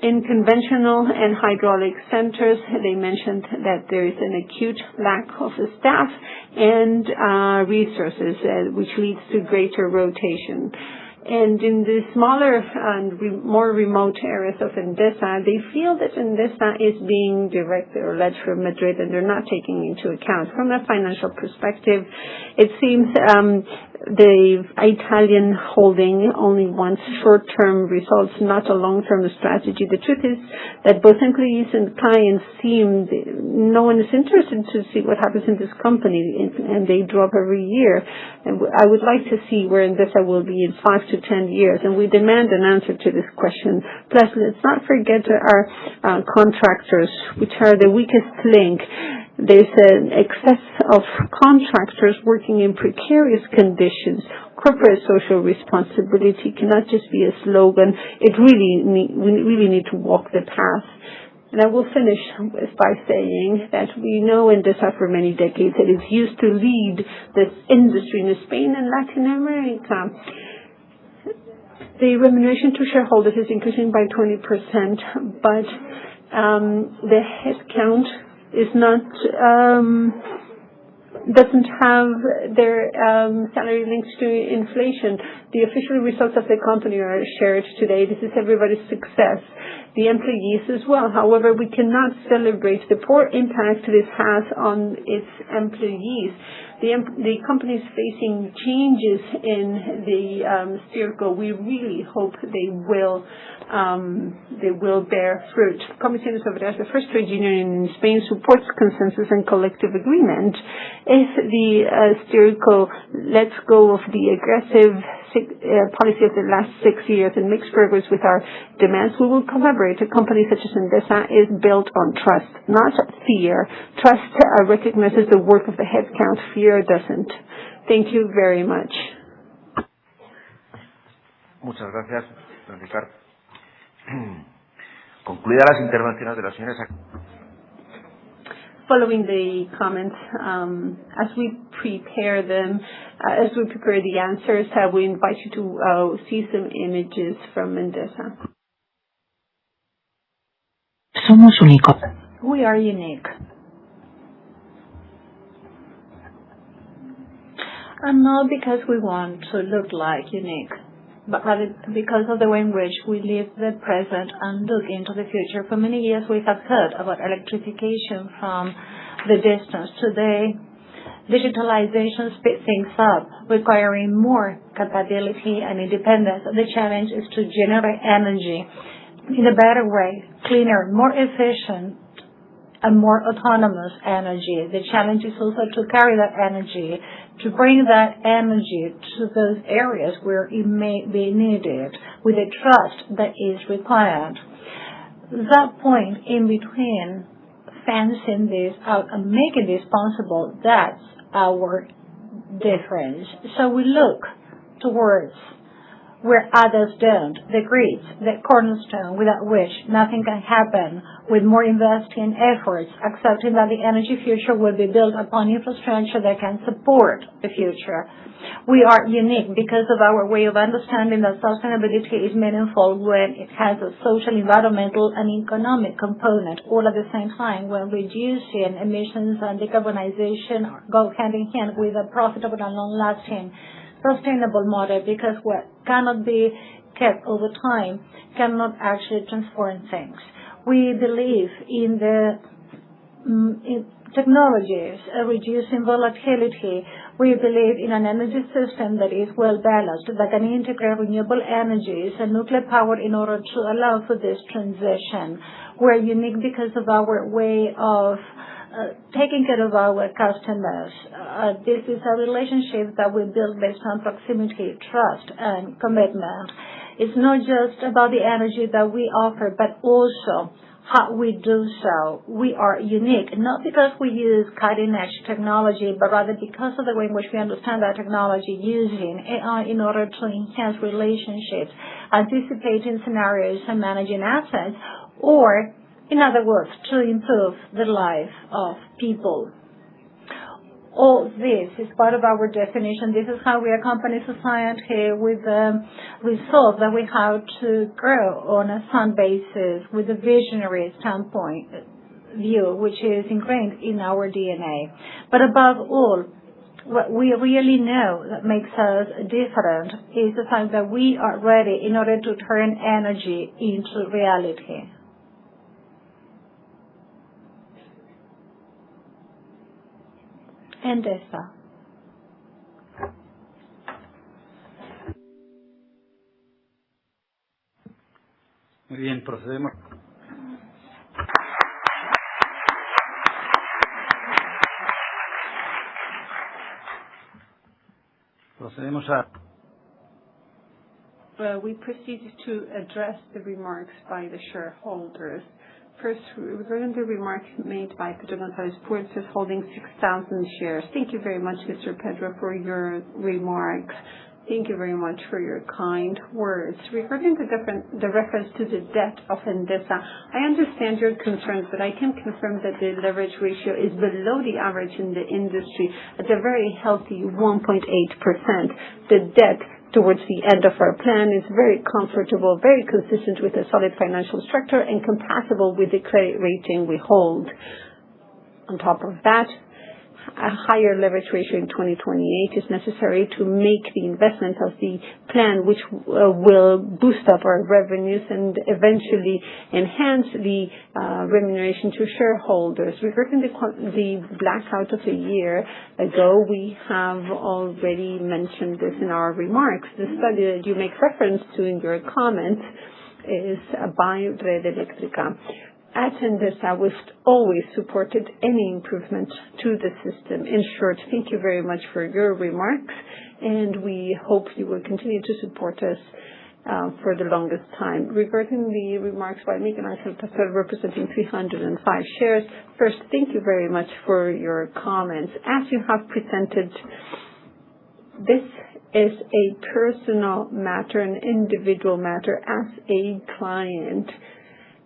In conventional and hydraulic centers, they mentioned that there is an acute lack of staff and resources, which leads to greater rotation. And in the smaller and more remote areas of Endesa, they feel that Endesa is being directed or led from Madrid, and they're not taking into account. From a financial perspective, it seems the Italian holding only wants short-term results, not a long-term strategy. The truth is that both employees and clients no one is interested to see what happens in this company, and they drop every year. And I would like to see where Endesa will be in 5 to 10 years, and we demand an answer to this question. Plus, let's not forget our contractors, which are the weakest link. There's an excess of contractors working in precarious conditions. Corporate social responsibility cannot just be a slogan. We really need to walk the path. And I will finish by saying that we know Endesa for many decades that it's used to lead this industry in Spain and Latin America. The remuneration to shareholders is increasing by 20%, but the headcount is not doesn't have their salary linked to inflation. The official results of the company are shared today. This is everybody's success. The employees as well. However, we cannot celebrate the poor impact this has on its employees. The company is facing changes in the circle. We really hope they will bear fruit. Comisiones Obreras, the first trade union in Spain, supports consensus and collective agreement. If the Stirco lets go of the aggressive policy of the last 6 years and makes progress with our demands, we will collaborate. A company such as Endesa is built on trust, not fear. Trust recognizes the work of the headcount. Fear doesn't. Thank you very much. Muchas gracias, don Ricardo. Concluidas las intervenciones de las señoras. Following the comments, as we prepare the answers, we invite you to see some images from Endesa. Somos únicos. We are unique. And not because we want to look like unique, but rather because of the way in which we live the present and look into the future. For many years, we have heard about electrification from the distance. Today, digitalization speeds things up, requiring more capability and independence. The challenge is to generate energy in a better way, cleaner, more efficient, and more autonomous energy. The challenge is also to carry that energy, to bring that energy to those areas where it may be needed with the trust that is required. That point in between fencing this out and making this possible, that's our difference. So we look towards where others don't, the grid, the cornerstone without which nothing can happen, with more investing efforts, accepting that the energy future will be built upon infrastructure that can support the future. We are unique because of our way of understanding that sustainability is meaningful when it has a social, environmental, and economic component all at the same time, when reducing emissions and decarbonization go hand in hand with a profitable and long-lasting sustainable model, because what cannot be kept over time cannot actually transform things. We believe in the technologies reducing volatility. We believe in an energy system that is well balanced, that can integrate renewable energies and nuclear power in order to allow for this transition. We're unique because of our way of taking care of our customers. This is a relationship that we build based on proximity, trust, and commitment. It's not just about the energy that we offer, but also how we do so. We are unique, not because we use cutting-edge technology, but rather because of the way in which we understand that technology, using AI in order to enhance relationships, anticipating scenarios and managing assets, or in other words, to improve the life of people. All this is part of our definition. This is how we accompany society with the resolve that we have to grow on a sound basis with a visionary standpoint view, which is ingrained in our DNA. But above all, what we really know that makes us different is the fact that we are ready in order to turn energy into reality. Endesa. Muy bien, procedemos. We proceed to address the remarks by the shareholders. First, regarding the remark made by Pedro González Puertas holding 6,000 shares. Thank you very much, Mr. Pedro, for your remarks. Thank you very much for your kind words. Regarding the reference to the debt of Endesa, I understand your concerns, but I can confirm that the leverage ratio is below the average in the industry at a very healthy 1.8%. The debt towards the end of our plan is very comfortable, very consistent with a solid financial structure and compatible with the credit rating we hold. On top of that, a higher leverage ratio in 2028 is necessary to make the investments of the plan, which will boost up our revenues and eventually enhance the remuneration to shareholders. Regarding the blackout of a year ago, we have already mentioned this in our remarks. The study that you make reference to in your comments is by Red Eléctrica. At Endesa, we've always supported any improvement to the system. In short, thank you very much for your remarks, and we hope you will continue to support us for the longest time. Regarding the remarks by Miguel Ángel Pastor, representing 305 shares, first, thank you very much for your comments. As you have presented, this is a personal matter, an individual matter as a client.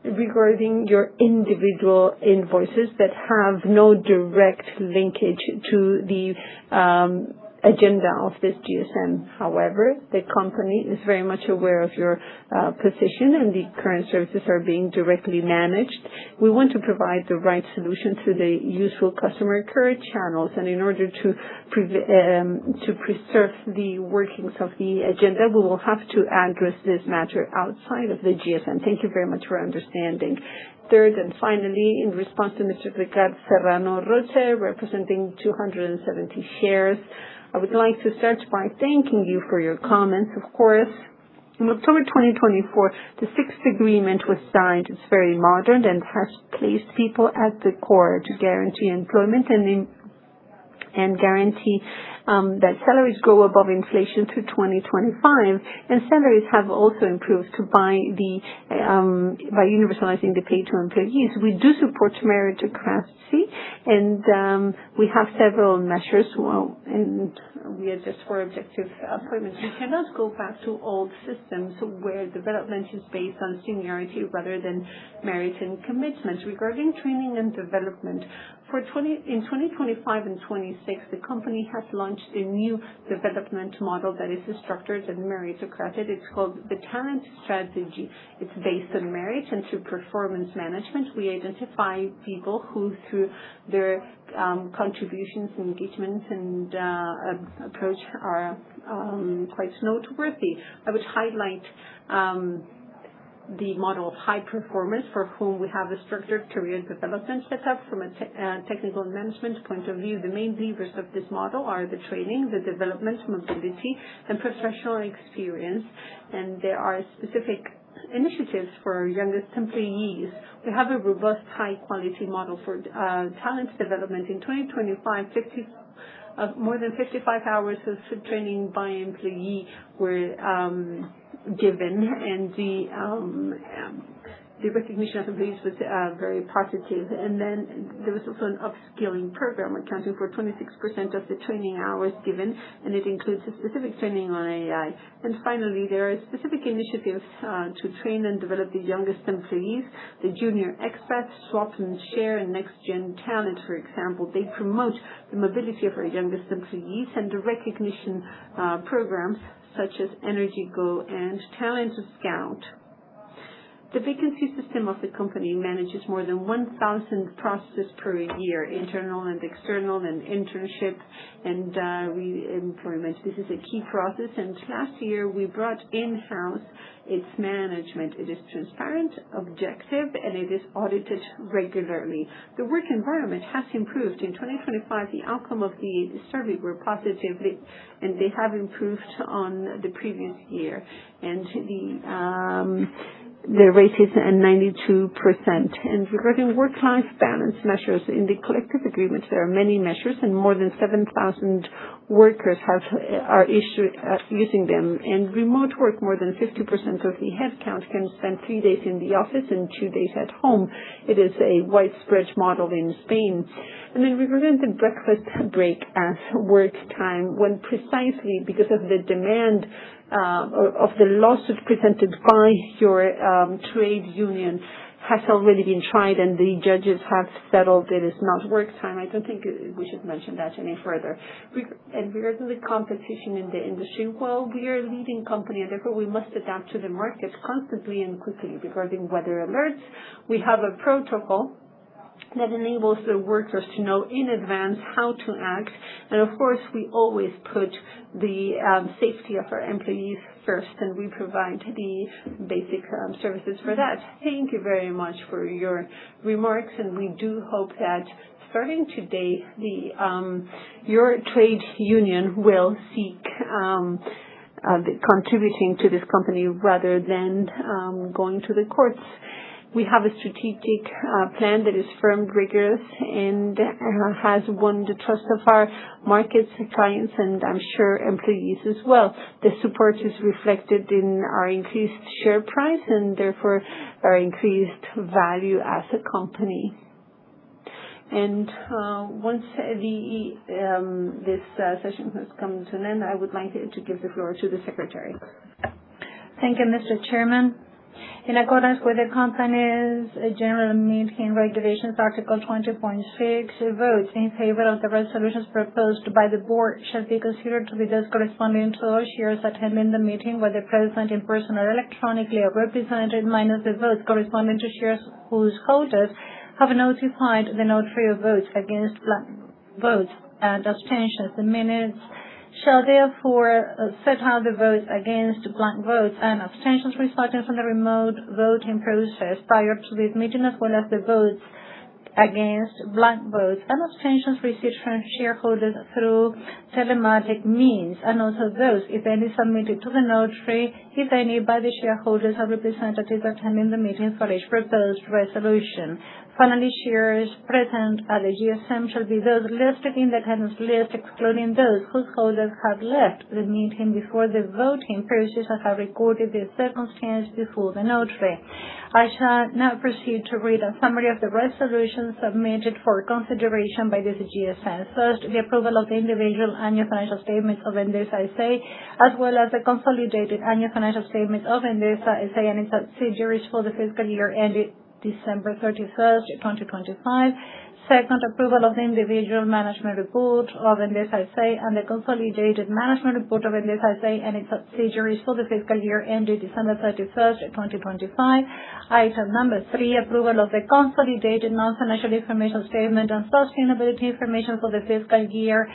Regarding your individual invoices that have no direct linkage to the agenda of this GSM. However, the company is very much aware of your position, and the current services are being directly managed. We want to provide the right solution to the usual customer care channels, and in order to preserve the workings of the agenda, we will have to address this matter outside of the GSM. Thank you very much for understanding. Third and finally, in response to Mr. Ricardo Serrano Roche, representing 270 shares, I would like to start by thanking you for your comments. Of course, in October 2024, the sixth agreement was signed. It's very modern and has placed people at the core to guarantee employment and guarantee that salaries grow above inflation through 2025, and salaries have also improved by universalizing the pay to employees. We do support meritocracy, and we have several measures, and we adjust for objective appointments. We cannot go back to old systems where development is based on seniority rather than merit and commitment. Regarding training and development, in 2025 and 26, the company has launched a new development model that is structured and meritocratic. It's called the Talent Strategy. It's based on merit, and through performance management, we identify people who, through their contributions, engagements, and approach are quite noteworthy. I would highlight the model of high performance, for whom we have a structured career development set up from a technical and management point of view. The main levers of this model are the training, the development, mobility, and professional experience. And there are specific initiatives for our youngest employees. We have a robust, high-quality model for talent development. In 2025, more than 55 hours of training by employee were given, and the recognition of employees was very positive. And then there was also an upskilling program accounting for 26% of the training hours given, and it includes a specific training on AI. And finally, there are specific initiatives to train and develop the youngest employees, the junior expats, swap and share, and next-gen talent, for example. They promote the mobility of our youngest employees, and the recognition programs such as Energy Go and Talent Scout. The vacancy system of the company manages more than 1,000 processes per year, internal and external, and internship and re-employment. This is a key process, and last year we brought in-house its management. It is transparent, objective, and it is audited regularly. The work environment has improved. In 2025, the outcome of the survey were positive, and they have improved on the previous year. And the rate is at 92%. And regarding work-life balance measures, in the collective agreement, there are many measures, and more than 7,000 workers are using them. And remote work, more than 50% of the headcount can spend 3 days in the office and 2 days at home. It is a widespread model in Spain. And then regarding the breakfast break as work time, when precisely because of the demand of the lawsuit presented by your trade union has already been tried and the judges have settled it is not work time. I don't think we should mention that any further. And regarding the competition in the industry, well, we are a leading company, and therefore we must adapt to the market constantly and quickly. Regarding weather alerts, we have a protocol that enables the workers to know in advance how to act. And of course, we always put the safety of our employees first, and we provide the basic services for that. Thank you very much for your remarks, and we do hope that starting today, your trade union will seek contributing to this company rather than going to the courts. We have a strategic plan that is firm, rigorous, and has won the trust of our markets, clients, and I'm sure employees as well. The support is reflected in our increased share price and therefore our increased value as a company. And once this session has come to an end, I would like to give the floor to the Secretary. Thank you, Mr. Chairman. In accordance with the company's general meeting regulations, Article 20.6, votes in favor of the resolutions proposed by the board shall be considered to be those corresponding to all shares attending the meeting, whether present in person or electronically or represented, minus the votes corresponding to shares whose holders have notified the notary of votes against blank votes and abstentions. The minutes shall therefore set out the votes against blank votes and abstentions resulting from the remote voting process prior to this meeting, as well as the votes against blank votes and abstentions received from shareholders through telematic means, and also those, if any, submitted to the notary, if any, by the shareholders or representatives attending the meeting for each proposed resolution. Finally, shares present at the GSM shall be those listed in the attendance list, excluding those whose holders have left the meeting before the voting process and have recorded the circumstance before the notary. I shall now proceed to read a summary of the resolutions submitted for consideration by this GSM. First, the approval of the individual annual financial statements of Endesa S.A., as well as the consolidated annual financial statements of Endesa S.A. and its subsidiaries for the fiscal year ended December 31st, 2025. Second, approval of the individual management report of Endesa S.A. and the consolidated management report of Endesa S.A. and its subsidiaries for the fiscal year ended December 31st, 2025. Item number 3, approval of the consolidated non-financial information statement and sustainability information for the fiscal year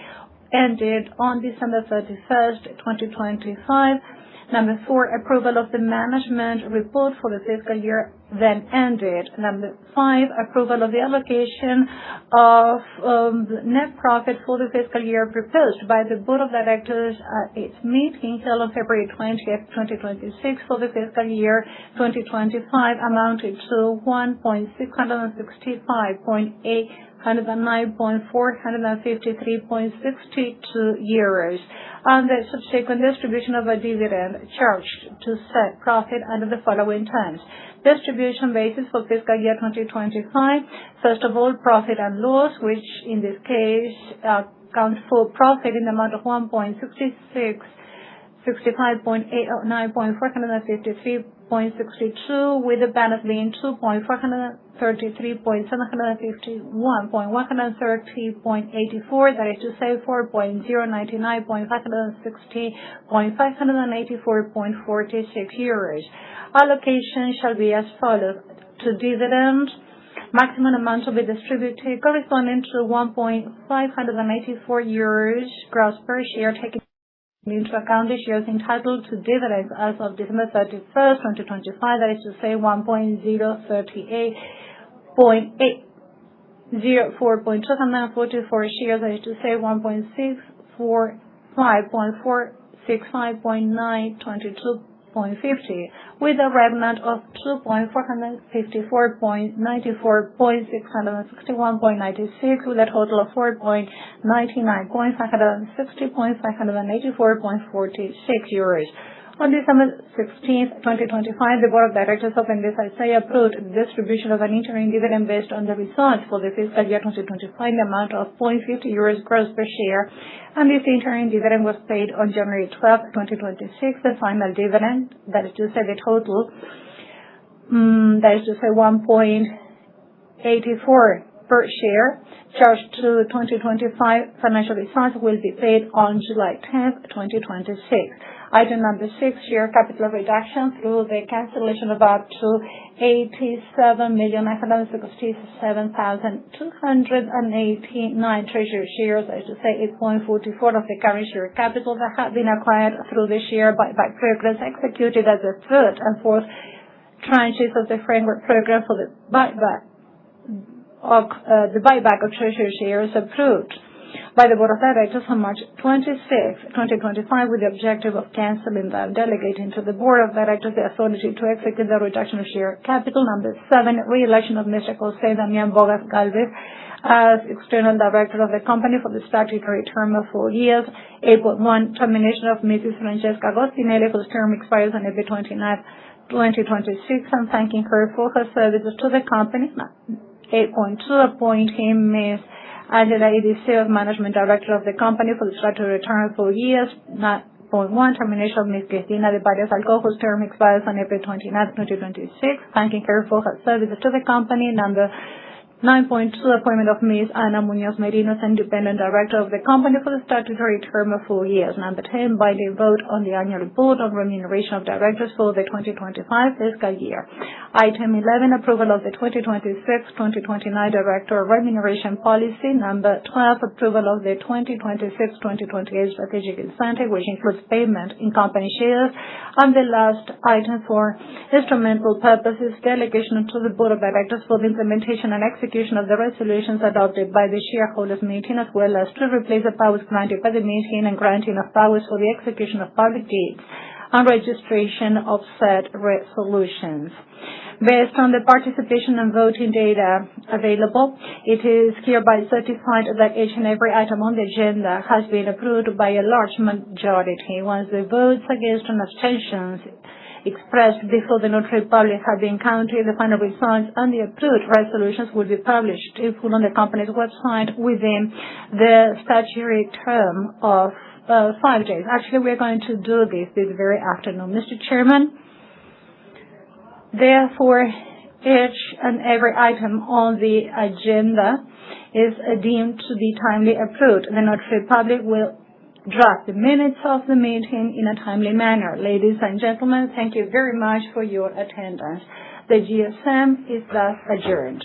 ended on December 31st, 2025. Number 4, approval of the management report for the fiscal year then ended. Number 5, approval of the allocation of net profit for the fiscal year proposed by the Board of Directors at its meeting held on February 20th, 2026 for the fiscal year 2025 amounted to 1,665.8 109,453.62 euros, and the subsequent distribution of a dividend charged to set profit under the following terms. Distribution basis for fiscal year 2025. First of all, profit and loss, which in this case accounts for profit in the amount of 1.65.809.453.62, with the balance being 2.433.751.130.84, that is to say 4.099.560.584.46 euros. Allocation shall be as follows. To dividend, maximum amount to be distributed corresponding to 1.584 euros gross per share, taking into account the shares entitled to dividends as of December 31st, 2025, that is to say 1.038.804.244 shares, that is to say 1.645.465.922.50, with a revenant of 2.454.94.661.96, with a total of 4.99.560.584.46 euros. On December 16th, 2025, the Board of Directors of Endesa S.A. approved the distribution of an interim dividend based on the results for the fiscal year 2025 in the amount of 0.50 euros gross per share, and this interim dividend was paid on January 12th, 2026. The final dividend, that is to say the total, that is to say 1.84 per share, charged to 2025 financial results, will be paid on July 10th, 2026. Item number 6, share capital reduction through the cancellation of up to 87,967,289 treasury shares, that is to say 8.44 of the current share capital that have been acquired through the share buyback programs executed as the third and fourth tranches of the framework program for the buyback of treasury shares approved by the Board of Directors on March 26, 2025, with the objective of cancelling them, delegating to the Board of Directors the authority to execute the reduction of share capital. Number 7, re-election of Mr. José Damián Bogas Galvez as External Director of the company for the statutory term of 4 years. 8.1, termination of Mrs. Francesca Agostinelli, whose term expires on April 29, 2026, and thanking her for her services to the company. 8.2, appointing Ms. Angela Ediseo as Management Director of the company for the statutory term of 4 years. termination of Ms. Cristina de Párez Alcoa, whose term expires on April 29, 2026, thanking her for her services to the company. Number 9.2, appointment of Ms. Ana Muñoz Merino as independent director of the company for the statutory term of 4 years. Number 10, binding vote on the annual report on remuneration of directors for the 2025 fiscal year. Item 11, approval of the 2026-2029 director remuneration policy. Number 12, approval of the 2026-2028 strategic incentive, which includes payment in company shares. And the last item for instrumental purposes, delegation to the board of directors for the implementation and execution of the resolutions adopted by the shareholders meeting, as well as to replace the powers granted by the meeting and granting of powers for the execution of public deeds and registration of said resolutions. Based on the participation and voting data available, it is hereby certified that each and every item on the agenda has been approved by a large majority. Once the votes against and abstentions expressed before the notary public have been counted, the final results and the approved resolutions will be published in full on the company's website within the statutory term of 5 days. Actually, we're going to do this very afternoon, Mr. Chairman. Therefore, each and every item on the agenda is deemed to be timely approved. The notary public will draft the minutes of the meeting in a timely manner. Ladies and gentlemen, thank you very much for your attendance. The GSM is thus adjourned.